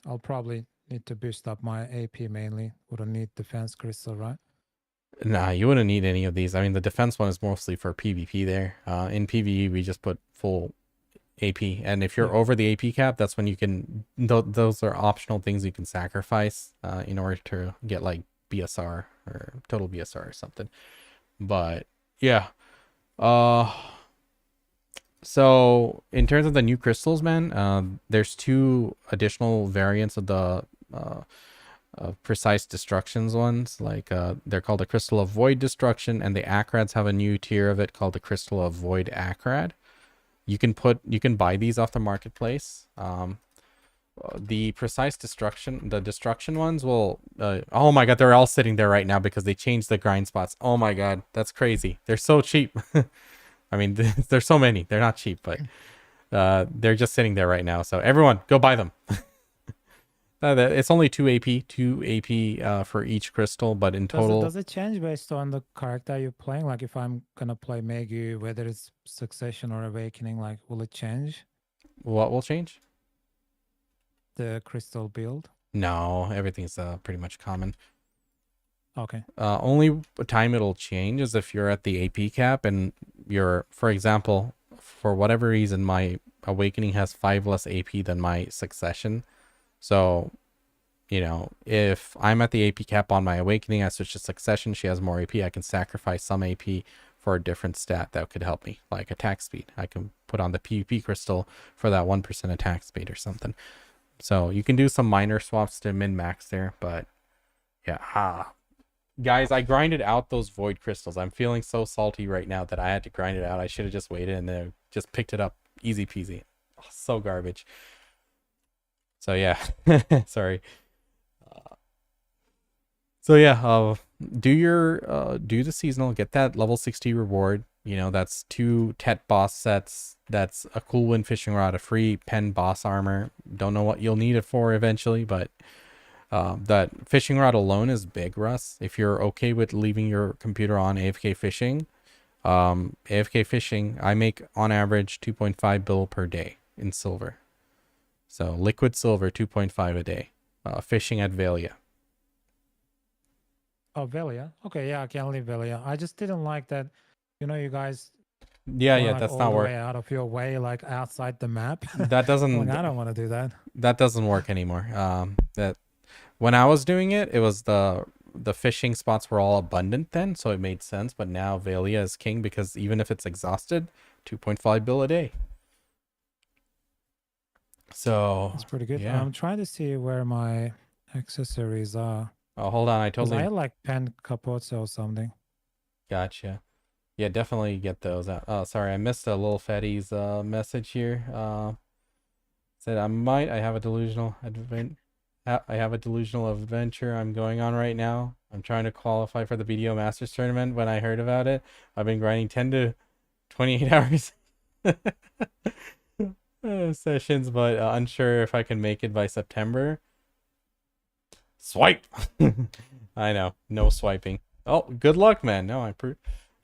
I'll probably need to boost up my AP mainly. Wouldn't need defense crystal, right? Nah, you wouldn't need any of these. I mean, the defense one is mostly for PvP there. In PvE, we just put full AP. And if you're over the AP cap, that's when you can... those are optional things you can sacrifice in order to get like BSR or total BSR or something. But yeah. So in terms of the new crystals, man, there's 2 additional variants of the precise destructions ones. Like they're called the Crystal of Void Destruction, and the Acrads have a new tier of it called the Crystal of Void Acrad. You can buy these off the marketplace. The precise destruction, the destruction ones will oh my god, they're all sitting there right now because they changed the grind spots. Oh my god, that's crazy. They're so cheap. I mean, there's so many. They're not cheap, but they're just sitting there right now. So everyone, go buy them. It's only 2 AP for each crystal, but in total... Does it change based on the character you're playing? Like if I'm gonna play Megu, whether it's Succession or Awakening, like will it change? What will change? The crystal build? No, everything's pretty much common. Okay. Only time it'll change is if you're at the AP cap and you're, for example, for whatever reason, my Awakening has 5 less AP than my Succession. So, you know, if I'm at the AP cap on my Awakening, I switch to Succession, she has more AP, I can sacrifice some AP for a different stat that could help me, like attack speed. I can put on the PvP crystal for that 1% attack speed or something. So you can do some minor swaps to min-max there, but yeah. Guys, I grinded out those void crystals. I'm feeling so salty right now that I had to grind it out. I should have just waited and then just picked it up. Easy peasy. Oh, so garbage. So yeah, sorry. So yeah, do the seasonal, get that level 60 reward. You know, that's 2 Tet boss sets. That's a cool wind fishing rod, a free pen boss armor. Don't know what you'll need it for eventually, but that fishing rod alone is big, Russ. If you're okay with leaving your computer on AFK fishing, AFK fishing, I make on average 2.5 bill per day in silver. So liquid silver, 2.5 a day. Fishing at Velia. Oh, Velia. Okay, yeah, I can leave Velia. I just didn't like that. You know, you guys. Yeah, like that's all not the work. way out of your way, like outside the map. That doesn't. I don't want to do that. That doesn't work anymore. That when I was doing it, it was the fishing spots were all abundant then, so it made sense. But now Velia is king because even if it's exhausted, 2.5 bill a day. So it's pretty good. Yeah. I'm trying to see where my accessories are. Oh, hold on. I I had like pen capotes or something. Gotcha. Yeah, definitely get those out. Oh, sorry, I missed a little fatty's message here. Said I have a delusional adventure I'm going on right now. I'm trying to qualify for the BDO Masters tournament. When I heard about it, I've been grinding 10 to 28 hours sessions, but unsure if I can make it by September. Swipe. I know, no swiping. Oh, good luck, man. No, I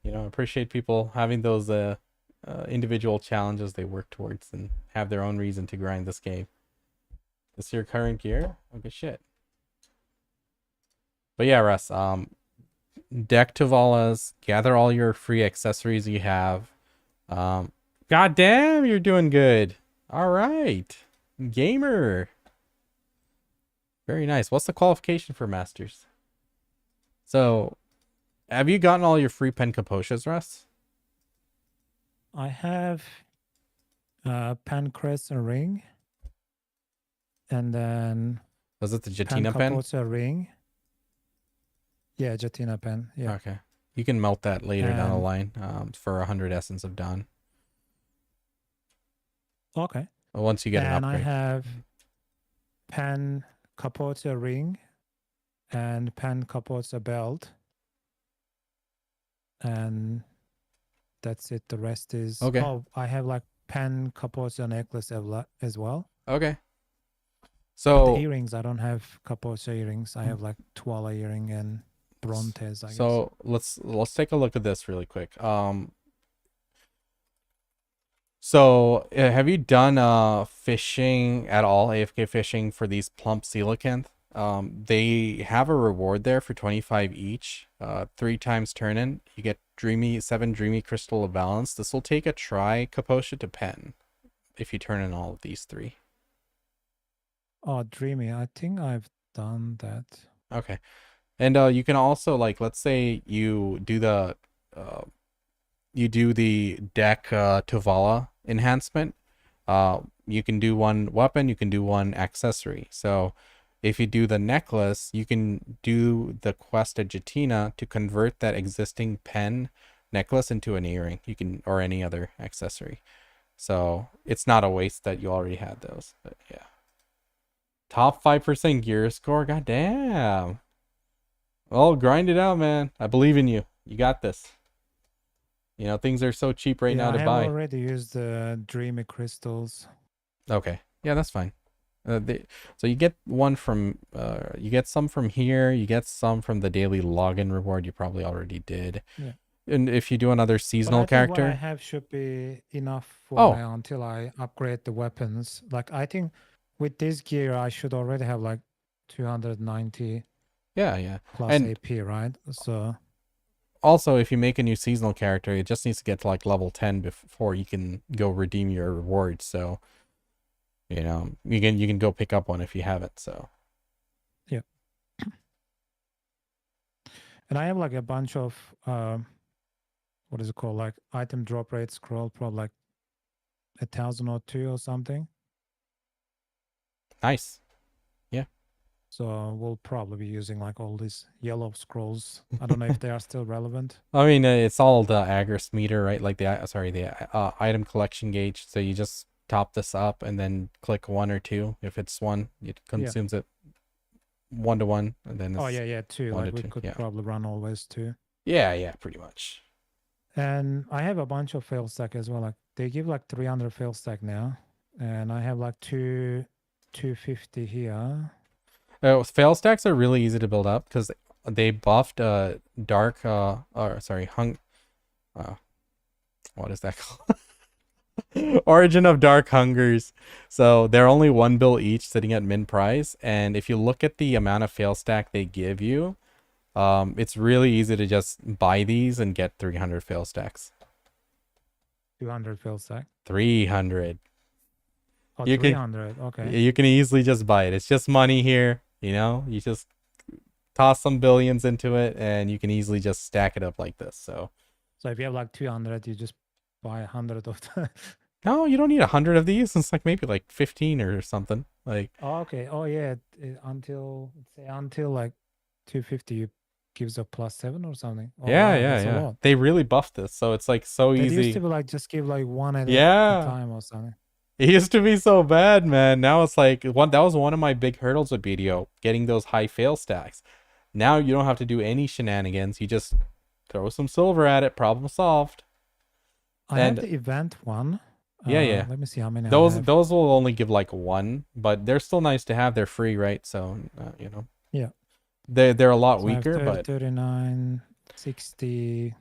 appreciate people having those individual challenges they work towards and have their own reason to grind this game. This is your current gear? Okay, shit. But yeah, Russ, deck Tavallas, gather all your free accessories you have. God damn, you're doing good. All right. Gamer. Very nice. What's the qualification for Masters? So, have you gotten all your free pen capotias, Russ? I have Pancrest and Ring. And then Was it the Pen Jatina pen? Kaposa ring. Yeah, Jatina pen. Yeah. Okay. You can melt that later down the And line for 100 Essence of Dawn. okay. Once you get an And I upgrade. have Pen Kaposa ring and Pen Kaposa belt. And that's it. The rest is Okay. oh, I have like Pen Kaposa necklace as well. Okay. But the So earrings, I don't have Kaposa earrings. I have like Tuala earring and Brontes, I guess. so let's take a look at this really quick. So have you done fishing at all, AFK fishing for these plump coelacanth? They have a reward there for 25 each. 3 times turn in. You get 7 dreamy crystal of balance. This will take a try Kaposha to pen if you turn in all of these 3. Oh, dreamy. I think I've done that. Okay. And you can also, like, let's say uh you do the deck Tovala enhancement. You can do one weapon, you can do one accessory. So if you do the necklace, you can do the quest at Jatina to convert that existing pen necklace into an earring. You can, or any other accessory. So it's not a waste that you already had those. But yeah. Top 5% gear score. God damn. Well, grind it out, man. I believe in you. You got this. You know, things are so cheap right Yeah, now I to have buy. already used the dreamy crystals. Okay. Yeah, that's fine. So you get one from, you get some from here. You get some from the daily login reward you probably already did. Yeah. And if you do another But seasonal I think what I character. have should be enough for Oh, now until I upgrade the weapons. Like, I think with this gear, I should already have like 290 yeah, yeah. plus And AP, right? So, also, if you make a new seasonal character, it just needs to get to like level 10 before you can go redeem your rewards. So, you know, you can go pick up one if you haven't. So, yeah. And I have like a bunch of, what is it called? Like item drop rate scroll, probably like 1,000 or 2 or something. nice. Yeah. So we'll probably be using like all these yellow scrolls. I don't know if they are still relevant. I mean, it's all the Agris meter, right? Like the item collection gauge. So you just top this up and then click 1 or 2. If it's 1, it Yeah. consumes it 1 to 1, and then Oh it's yeah, 2. 1 to Like we 2. could Yeah. probably run always 2. Yeah, pretty much. And I have a bunch of fail stack as well. Like they give like 300 fail stack now, and I have like 250 here. Fail stacks are really easy to build up because they buffed dark or sorry, what is that called? Origin of Dark Hungers. So they're only 1 bill each, sitting at min price. And if you look at the amount of fail stack they give you, it's really easy to just buy these and get 300 fail stacks. 200 fail stack. 300. Oh, You can 300. Okay. you can easily just buy it. It's just money here, you know. You just toss some billions into it, and you can easily just stack it up like this. So So if you have like 200, you just buy 100 of them. no, you don't need 100 of these. It's like maybe like 15 or something. Like Oh, okay. Oh yeah. Until let's say until like 250, you gives a +7 or something. Oh yeah, wow, yeah, that's a yeah. lot. They really buffed this, so it's like so That used to easy. be like just give like one at a Yeah. time or something. It used to be so bad, man. Now it's like that was one of my big hurdles with BDO, getting those high fail stacks. Now you don't have to do any shenanigans. You just throw some silver at it, problem solved. I have And the event one. yeah. Let me see how many I Those have. those will only give like 1, but they're still nice to have. They're free, right? So, you know. Yeah. They're a lot So I have weaker, 30, but 39, 60,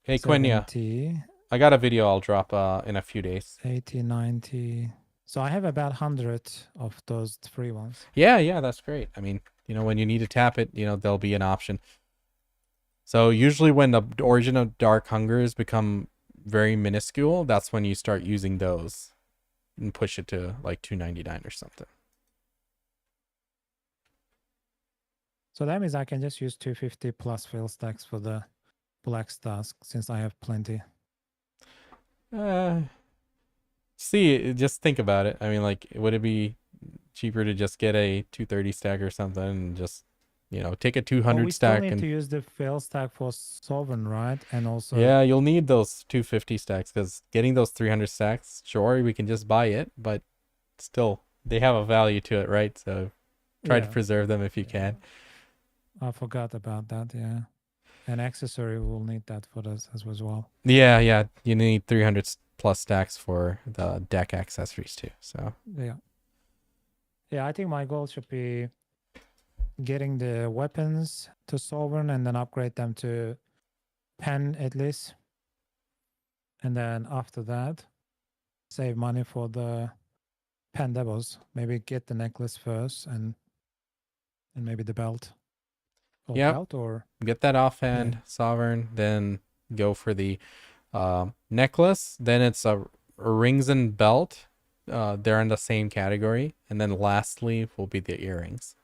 hey, Quenya, 70, I got a video I'll drop in a few days. 80, 90. So I have about 100 of those free ones. Yeah, that's great. I mean, you know, when you need to tap it, you know, there'll be an option. So usually when the Origin of Dark Hungers become very minuscule, that's when you start using those and push it to like 299 or something. So that means I can just use 250 plus fail stacks for the black stars since I have plenty. See, just think about it. I mean, like, would it be cheaper to just get a 230 stack or something and just, take a But 200 we still stack need and to use the fail stack for Sovereign, right? And also, yeah, you'll need those 250 stacks because getting those 300 stacks, sure, we can just buy it, but still, they have a value to it, right? So try to yeah, preserve them if you yeah. can. I forgot about that. Yeah, and accessory will need that for this as well. Yeah, yeah, you need 300 plus stacks for the deck accessories too. So Yeah, yeah. I think my goal should be getting the weapons to Sovereign and then upgrade them to pen at least, and then after that, save money for the pen devils. Maybe get the necklace first, and maybe the belt. Or yep, belt or get that yeah. offhand sovereign, then go for the necklace. Then it's a rings and belt. They're in the same category, and then lastly will be the earrings.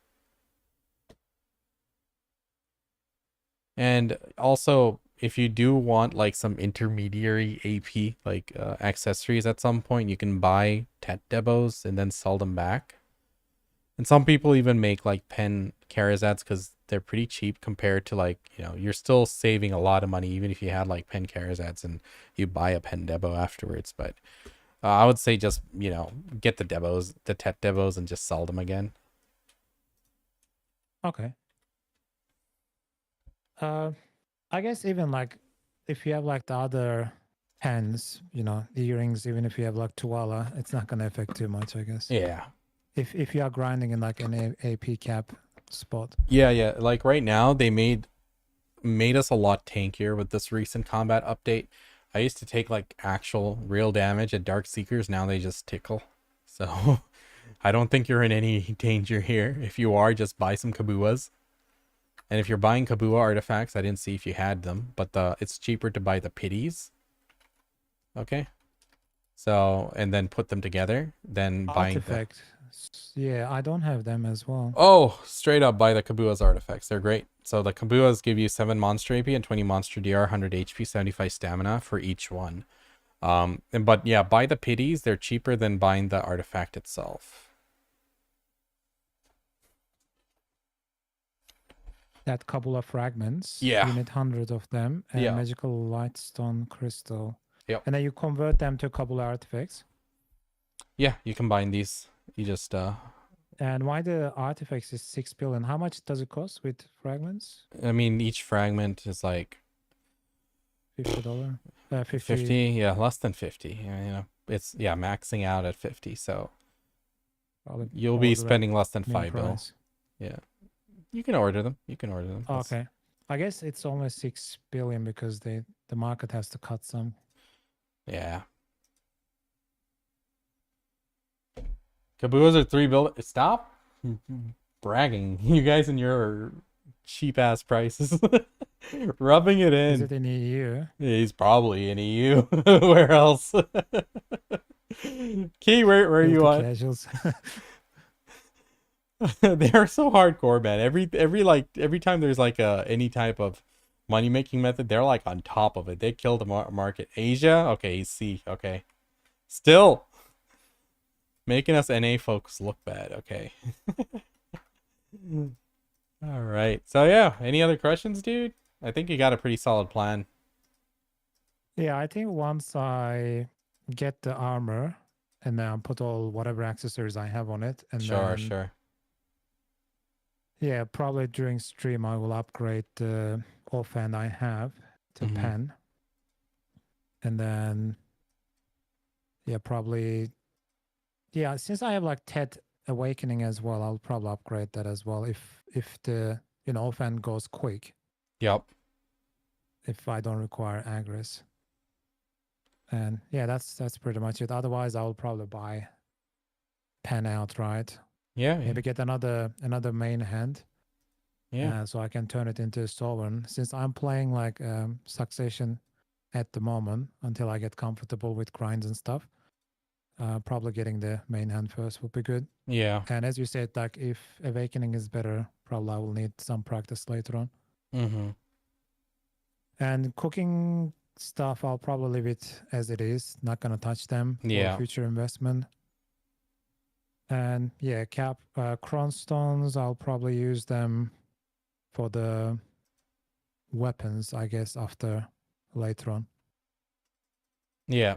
And also, if you do want like some intermediary AP like accessories at some point, you can buy Tet Debos and then sell them back. And some people even make like pen Charizards because they're pretty cheap compared to like, you're still saving a lot of money even if you had like pen Charizards and you buy a pen Debo afterwards. But I would say just, get the Debos, the Tet Debos and just sell them again. Okay. I guess even like if you have like the other pens, the earrings, even if you have like Tuala, it's not gonna affect too much, I guess. Yeah. If you are grinding in like an AP cap spot. Yeah, yeah. Like right now they made us a lot tankier with this recent combat update. I used to take like actual real damage at Dark Seekers. Now they just tickle. So I don't think you're in any danger here. If you are, just buy some Kabuas. And if you're buying Kabua artifacts, I didn't see if you had them, but it's cheaper to buy the pities. Okay. So, and then put them together than buying the... Artifact. Yeah, I don't have them as well. Oh, straight up buy the Kabua's artifacts. They're great. So the Kabuas give you 7 monster AP and 20 monster DR, 100 HP, 75 stamina for each one. But yeah, buy the pities. They're cheaper than buying the artifact itself. That couple of fragments. Yeah. You need hundreds of them and Yeah. magical lightstone crystal. Yep. And then you convert them to a couple of artifacts. Yeah, you combine these. You just And why the artifacts is 6 billion? How much does it cost with fragments? I mean, each fragment is like $50. 50, yeah, less than 50. It's maxing out at 50, so Probably you'll be order at spending less than main 5 bill. price. Yeah. You can order them. Okay. I guess it's only 6 billion because the market has to cut some. Yeah. Kabuas are 3 bill. Stop bragging. You guys and your cheap ass prices. Rubbing it in. Is it in EU? Yeah, he's probably in EU. Where else? Key, where are you at? Casuals. They are so hardcore, man. Every time there's like any type of money making method, they're like on top of it. They kill the market. Asia, okay, C, okay. Still making us NA folks look bad, okay. All right. So yeah, any other questions, dude? I think you got a pretty solid plan. Yeah, I think once I get the armor and then put all whatever accessories I have on it, and Sure. Yeah, probably during stream I will upgrade the offhand I have to pen. And then probably since I have like Ted Awakening as well, I'll probably upgrade that as well if the offhand goes quick. Yep. If I don't require Agris. And yeah, that's pretty much it. Otherwise I will probably buy pen outright. Yeah. Maybe get another main hand. Yeah. So I can turn it into Sovereign. Since I'm playing like Succession at the moment until I get comfortable with grinds and stuff, probably getting the main hand first would be good. Yeah. And as you said, like if Awakening is better, probably I will need some practice later on. And cooking stuff, I'll probably leave it as it is. Not gonna touch them for future investment. And yeah, cron stones, I'll probably use them for the weapons, I guess, after later on. Yeah.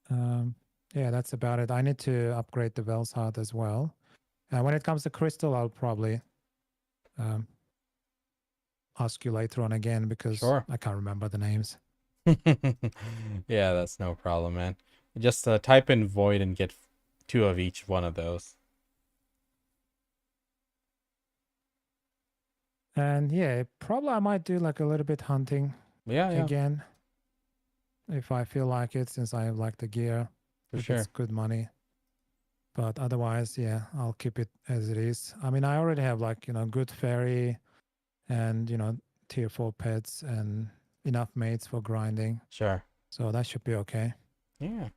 Yeah, that's about it. I need to upgrade the Wells heart as well. When it comes to crystal, I'll probably um, ask you later on again because Sure. I can't remember the names. Yeah, that's no problem, man. Just type in void and get 2 of each one of those. And yeah, probably I might do like a little bit hunting Yeah, again if I feel like it, since I have like the gear, for if it's sure. good money. But otherwise, yeah, I'll keep it as it is. I mean, I already have like, good fairy and, tier 4 pets and enough mates for grinding. Sure. So that should be okay. Yeah.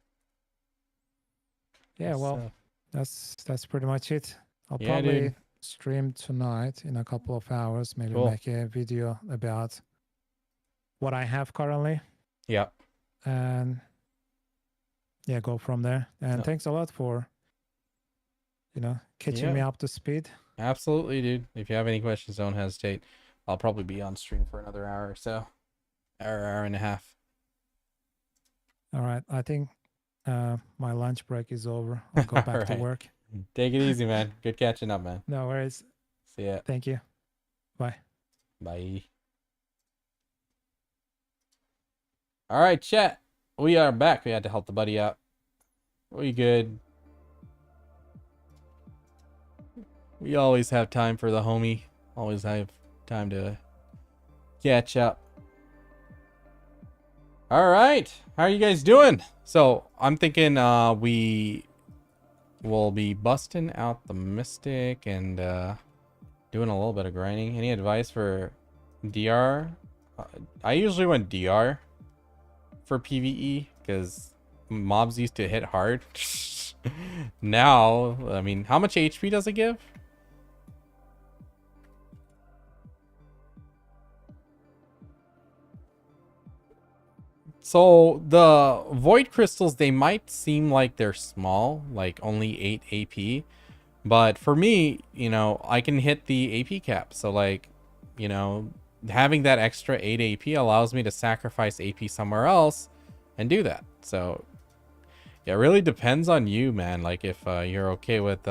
Yeah, well, So, that's pretty much it. I'll yeah, dude. probably stream tonight in a couple of hours, maybe Cool. make a video about what I have currently Yeah. and yeah, go from there. And No. thanks a lot for, catching me Yeah. up to speed. Absolutely, dude. If you have any questions, don't hesitate. I'll probably be on stream for another hour or so. Hour and a half. All right. I think my lunch break is over. I'll go All back to right. work. Take it easy, man. Good catching up, man. No worries. See ya. Thank you. Bye. Bye. All right, chat. We are back. We had to help the buddy out. We good. We always have time for the homie. Always have time to catch up. All right. How are you guys doing? So I'm thinking we will be busting out the mystic and doing a little bit of grinding. Any advice for DR? I usually went DR for PvE because mobs used to hit hard. Now, I mean, how much HP does it give? So the void crystals, they might seem like they're small, like only 8 AP, but for me, I can hit the AP cap. So like, having that extra 8 AP allows me to sacrifice AP somewhere else and do that. So yeah, it really depends on you, man. Like if you're okay with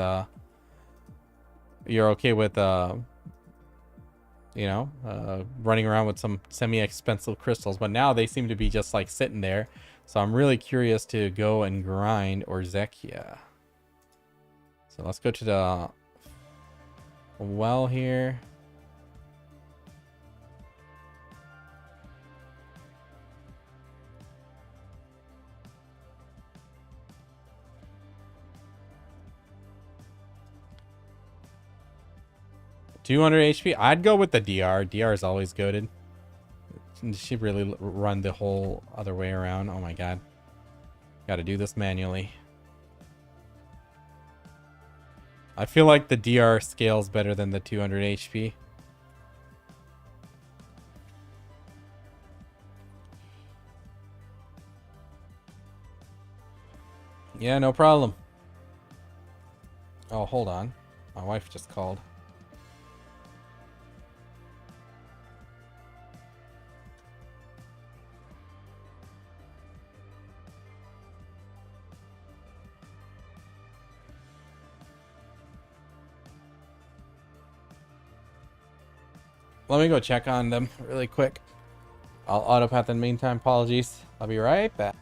running around with some semi-expensive crystals, but now they seem to be just like sitting there. So I'm really curious to go and grind or Zekia. So let's go to the well here. $200 HP. I'd go with the DR. DR is always goated. She really run the whole other way around. Oh my god. Got to do this manually. I feel like the DR scales better than the 200 HP. Yeah, no problem. Oh, hold on. My wife just called. Let me go check on them really quick. I'll autopath in the meantime. Apologies. I'll be right back.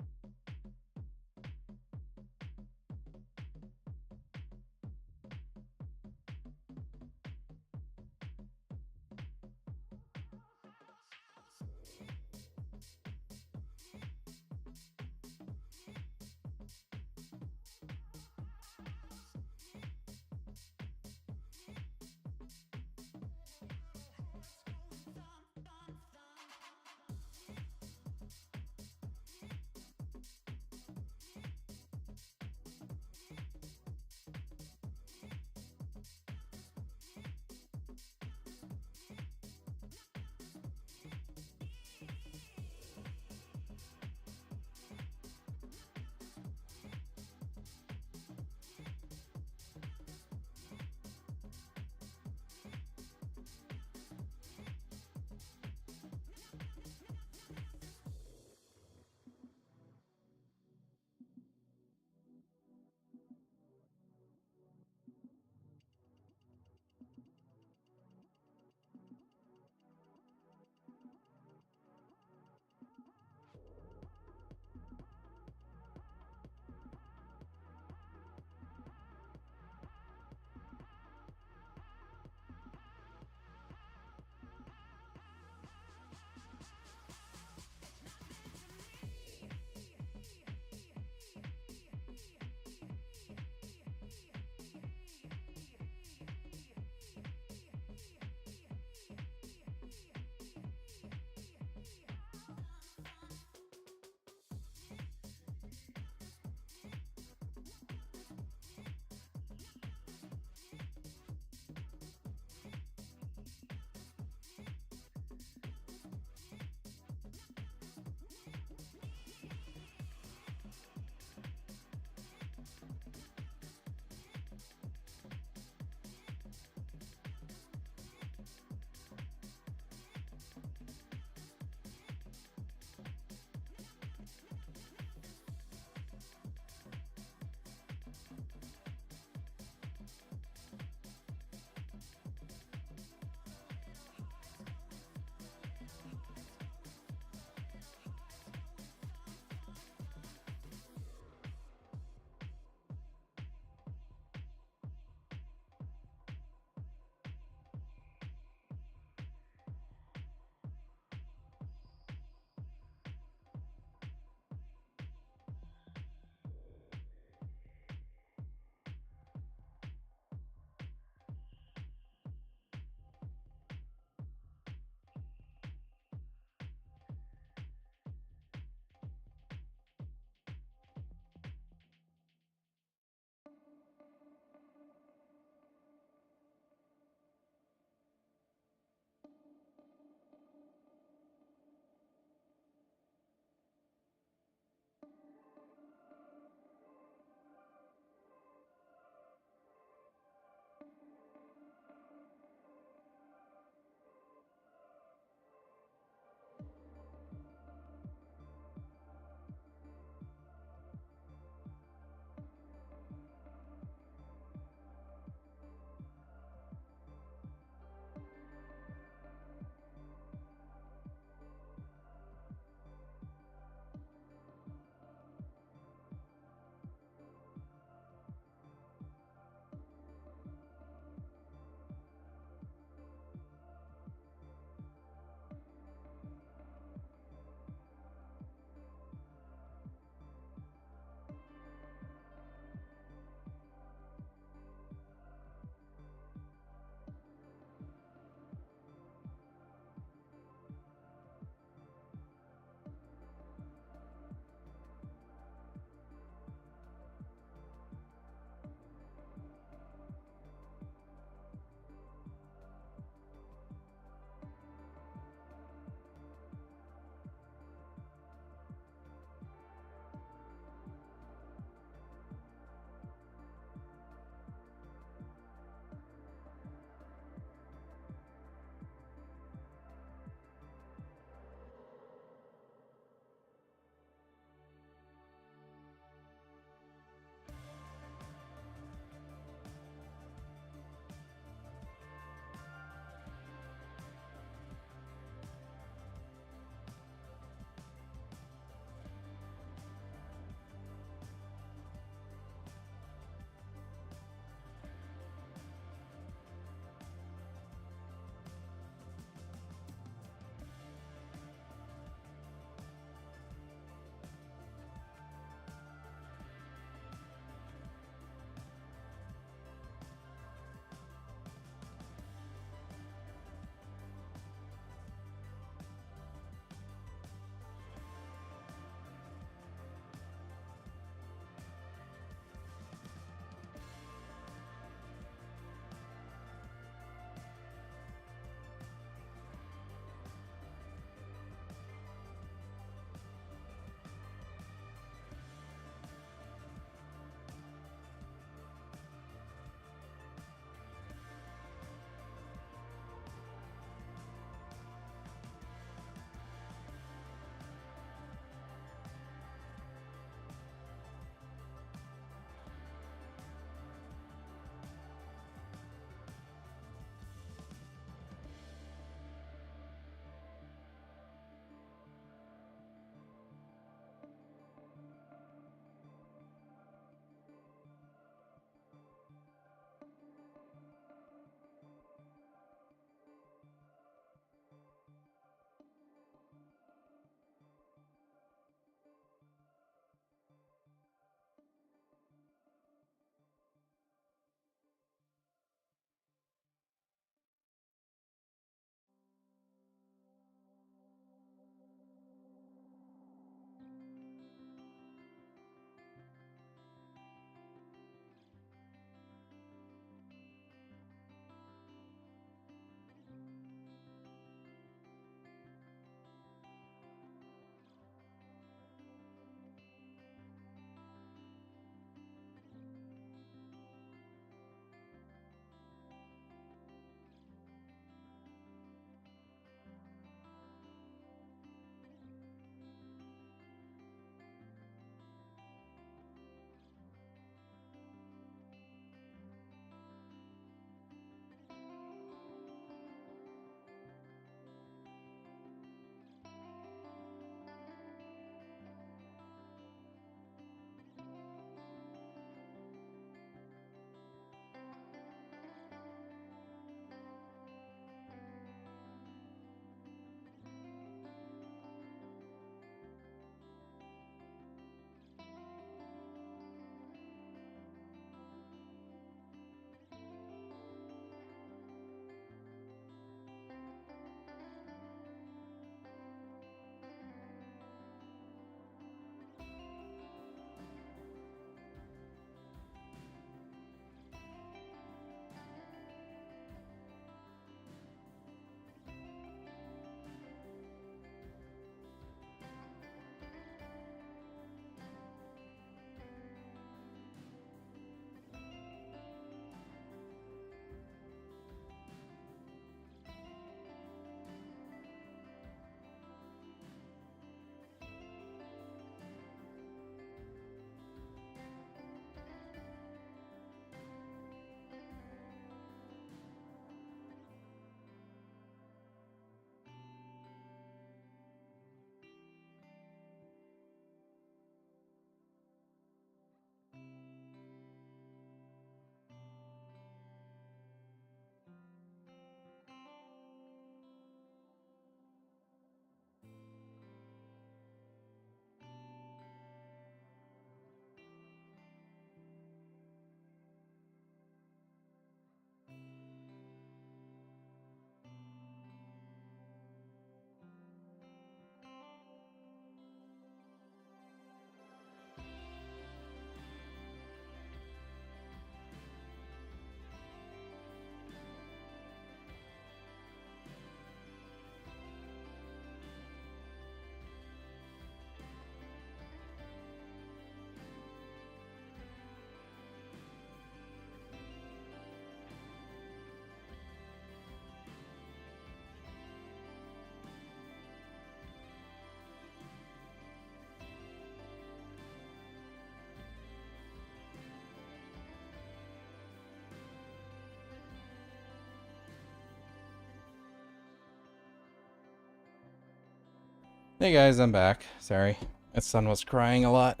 Hey guys, I'm back. Sorry. My son was crying a lot.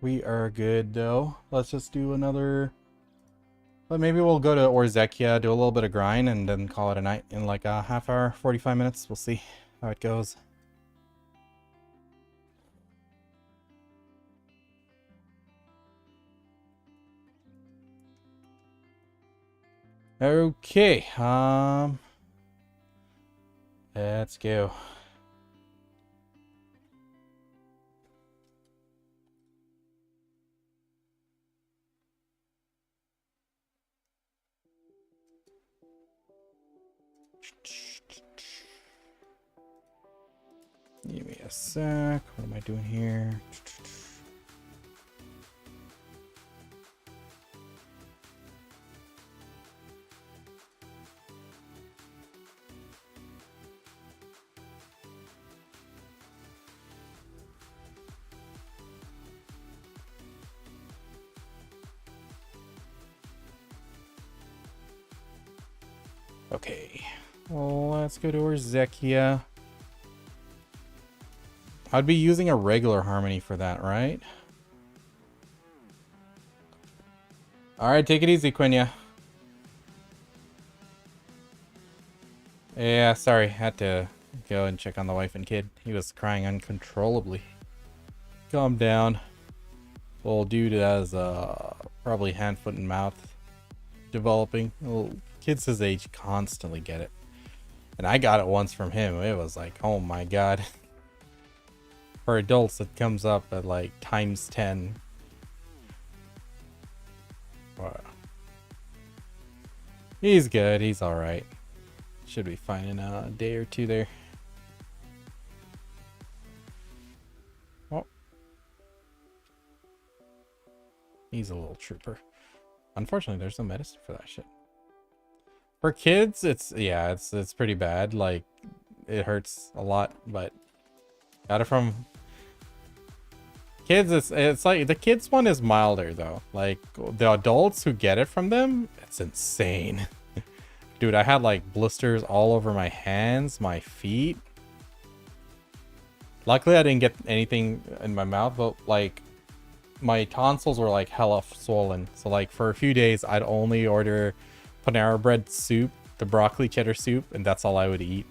We are good though. Let's just do another... But maybe we'll go to Orzekia, do a little bit of grind, and then call it a night in like a half hour, 45 minutes. We'll see how it goes. Okay, let's go. Give me a sec. What am I doing here? Okay, well, let's go to Orzekia. I'd be using a regular harmony for that, right? Alright, take it easy, Quinya. Yeah, sorry, had to go and check on the wife and kid. He was crying uncontrollably. Calm down. Old dude has probably hand, foot, and mouth developing. Well, kids his age constantly get it. And I got it once from him. It was like, oh my god. For adults, it comes up at like times 10. Wow. He's good. He's alright. Should be fine in a day or two there. Oh. He's a little trooper. Unfortunately, there's no medicine for that shit. For kids, it's pretty bad. Like, it hurts a lot, but got it from kids. It's like the kids one is milder though. Like the adults who get it from them, it's insane. Dude, I had like blisters all over my hands, my feet. Luckily, I didn't get anything in my mouth, but like my tonsils were like hella swollen. So like for a few days, I'd only order Panera bread soup, the broccoli cheddar soup, and that's all I would eat.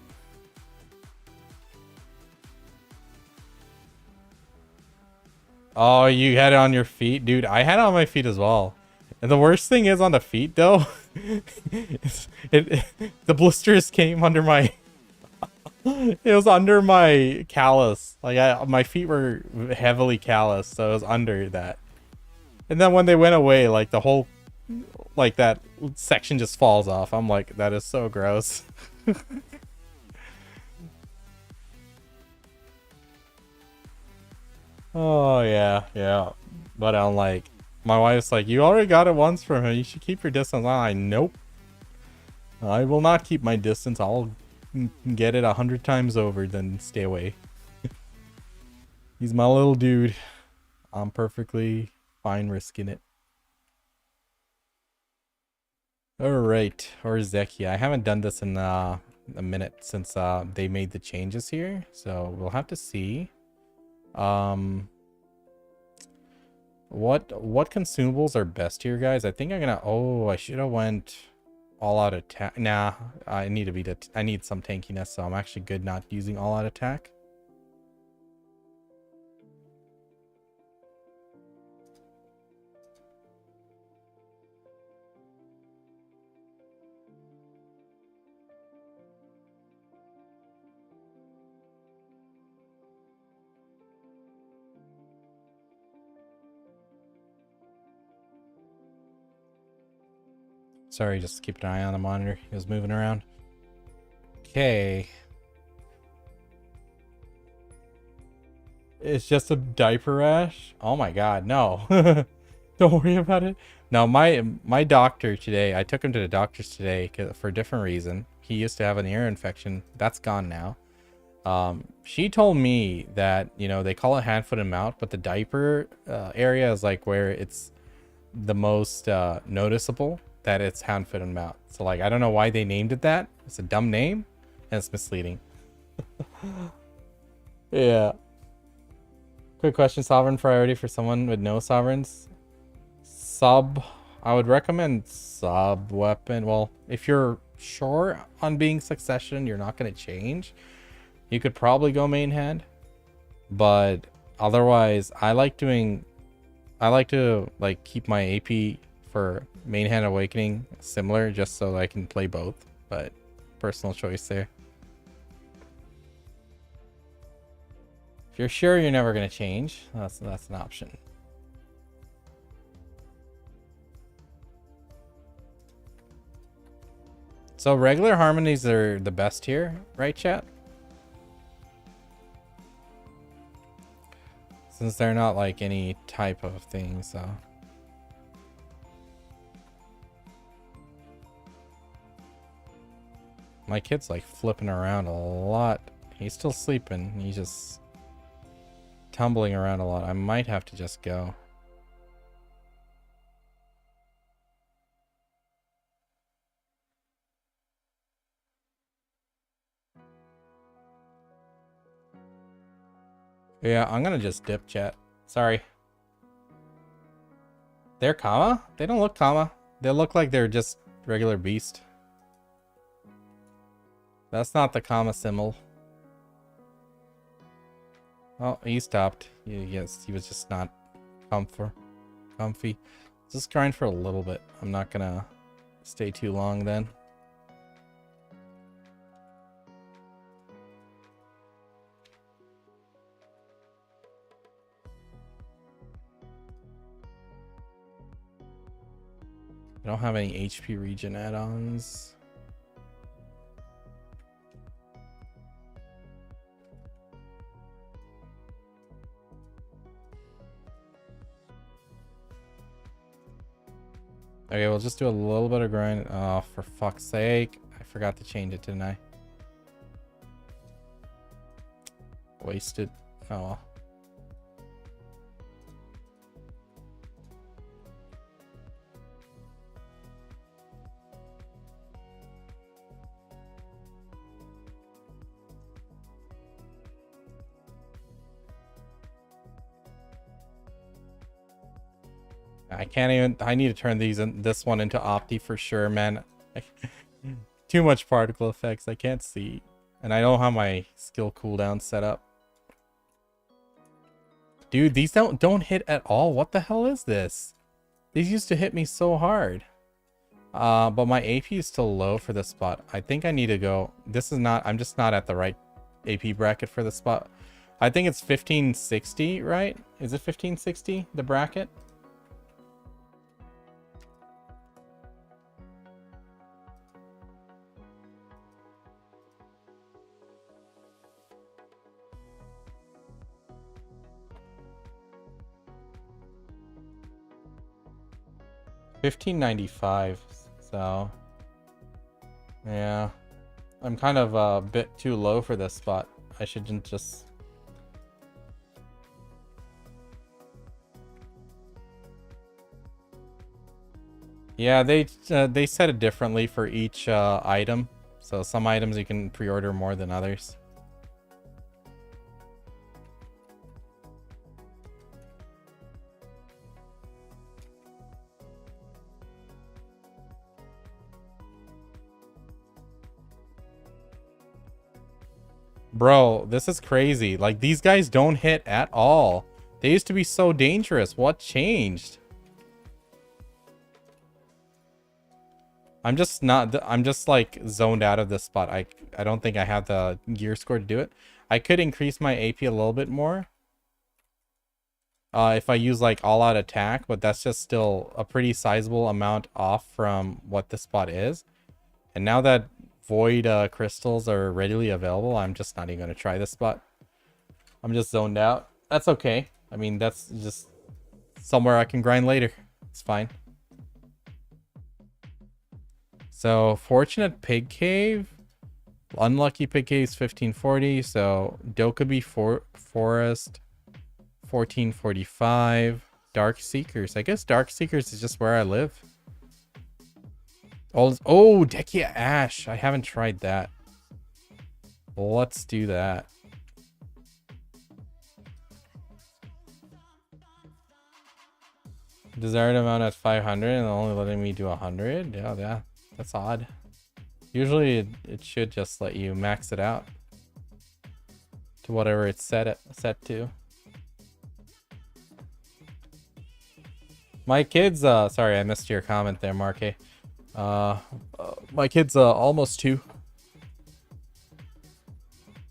Oh, you had it on your feet? Dude, I had it on my feet as well. And the worst thing is on the feet, though, the blisters came under my... It was under my callus. Like, my feet were heavily calloused, so it was under that. And then when they went away, like, the whole... Like, that section just falls off. I'm like, that is so gross. Oh, yeah. But I'm like, my wife's like, you already got it once from him. You should keep your distance. I'm like, nope. I will not keep my distance. I'll get it 100 times over, then stay away. He's my little dude. I'm perfectly fine risking it. Alright, Orzekia. I haven't done this in a minute since they made the changes here. So we'll have to see. What consumables are best here, guys? I think I'm gonna... Oh, I should have went all out attack. Nah, I need some tankiness, so I'm actually good not using all out attack. Sorry, just keep an eye on the monitor. He was moving around. Okay. It's just a diaper rash? Oh my god, no. Don't worry about it. No, my doctor today, I took him to the doctor's today for a different reason. He used to have an ear infection. That's gone now. She told me that, you know, they call it hand, foot, and mouth, but the diaper area is like where it's the most noticeable that it's hand, foot, and mouth. So like, I don't know why they named it that. It's a dumb name, And it's misleading. Yeah. Quick question, sovereign priority for someone with no sovereigns? Sub, I would recommend sub weapon. Well, if you're sure on being succession, you're not going to change, you could probably go main hand. But otherwise, I like to like keep my AP for main hand awakening similar, just so I can play both. But personal choice there. If you're sure you're never going to change, that's an option. So regular harmonies are the best here, right, chat? Since they're not like any type of thing, so. My kid's like flipping around a lot. He's still sleeping. He's just tumbling around a lot. I might have to just go. Yeah, I'm gonna just dip, chat. Sorry. They're comma? They don't look comma. They look like they're just regular beast. That's not the comma symbol. Oh, he stopped. Yes, he was just not comfy. Just grind for a little bit. I'm not gonna stay too long then. I don't have any HP regen add-ons. Okay, we'll just do a little bit of grind. Oh, for fuck's sake. I forgot to change it, didn't I? Wasted. Oh well. I can't even. I need to turn this one into Opti for sure, man. Too much particle effects. I can't see, and I don't have my skill cooldown set up. Dude, these don't hit at all. What the hell is this? These used to hit me so hard. But my AP is still low for this spot. I think I need to go. This is not. I'm just not at the right AP bracket for this spot. I think it's 1560, right? Is it 1560 the bracket? $15.95, so yeah, I'm kind of a bit too low for this spot. I shouldn't just. Yeah, they set it differently for each item, so some items you can pre-order more than others. Bro, this is crazy. Like, these guys don't hit at all. They used to be so dangerous. What changed? I'm just like zoned out of this spot. I don't think I have the gear score to do it. I could increase my AP a little bit more. If I use like all out attack, but that's just still a pretty sizable amount off from what this spot is. And now that void crystals are readily available, I'm just not even going to try this spot. I'm just zoned out. That's okay. I mean, that's just somewhere I can grind later. It's fine. So Fortunate Pig Cave, Unlucky Pig Cave is 1540. So Dokubi Forest 1445. Dark Seekers. I guess Dark Seekers is just where I live. Oh, Dekia Ash. I haven't tried that. Let's do that. Desired amount at 500 and only letting me do 100. Yeah, that's odd. Usually it should just let you max it out to whatever it's set to. My kid's sorry, I missed your comment there, Marque. My kid's almost 2.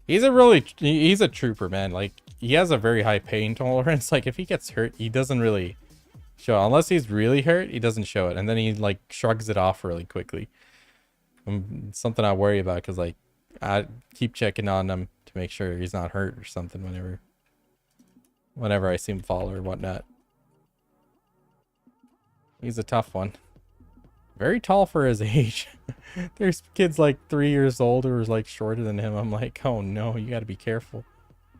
He's a trooper, man. Like, he has a very high pain tolerance. Like, if he gets hurt, he doesn't really show it. Unless he's really hurt, he doesn't show it, and then he like shrugs it off really quickly. It's something I worry about, because like I keep checking on him to make sure he's not hurt or something whenever I see him fall or whatnot. He's a tough one. Very tall for his age. There's kids like 3 years old who are like shorter than him. I'm like, oh no, you got to be careful.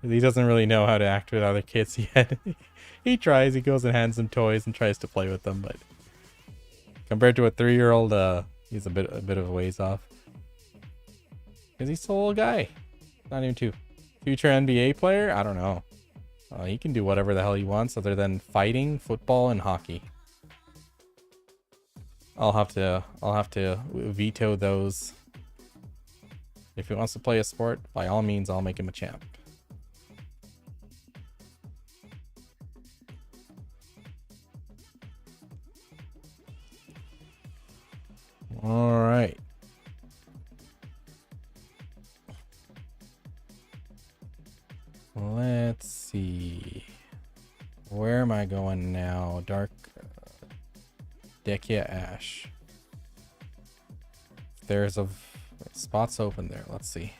He doesn't really know how to act with other kids yet. He tries. He goes and hands them toys and tries to play with them, but compared to a 3-year-old, he's a bit of a ways off. Because he's still a little guy. Not even 2. Future NBA player? I don't know. He can do whatever the hell he wants other than fighting, football, and hockey. I'll have to veto those. If he wants to play a sport, by all means, I'll make him a champ. All right. Let's see. Where am I going now? Dark Dekia Ash. There's a spots open there. Let's see.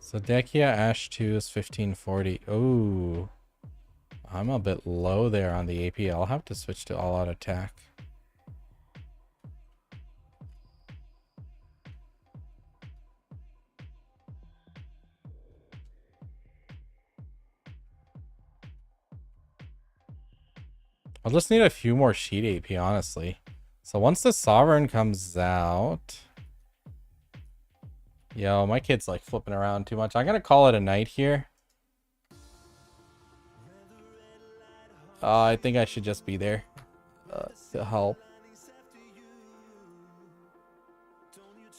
So Dekia Ash 2 is 1540. Oh, I'm a bit low there on the AP. I'll have to switch to all out attack. I'll just need a few more sheet AP, honestly. So once the Sovereign comes out... Yo, my kid's like flipping around too much. I'm gonna call it a night here. I think I should just be there to help.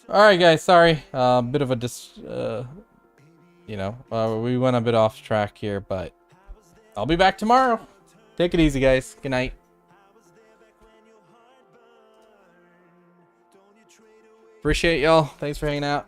Alright guys, sorry. Bit of a we went a bit off track here, but I'll be back tomorrow. Take it easy, guys. Good night. Appreciate y'all. Thanks for hanging out.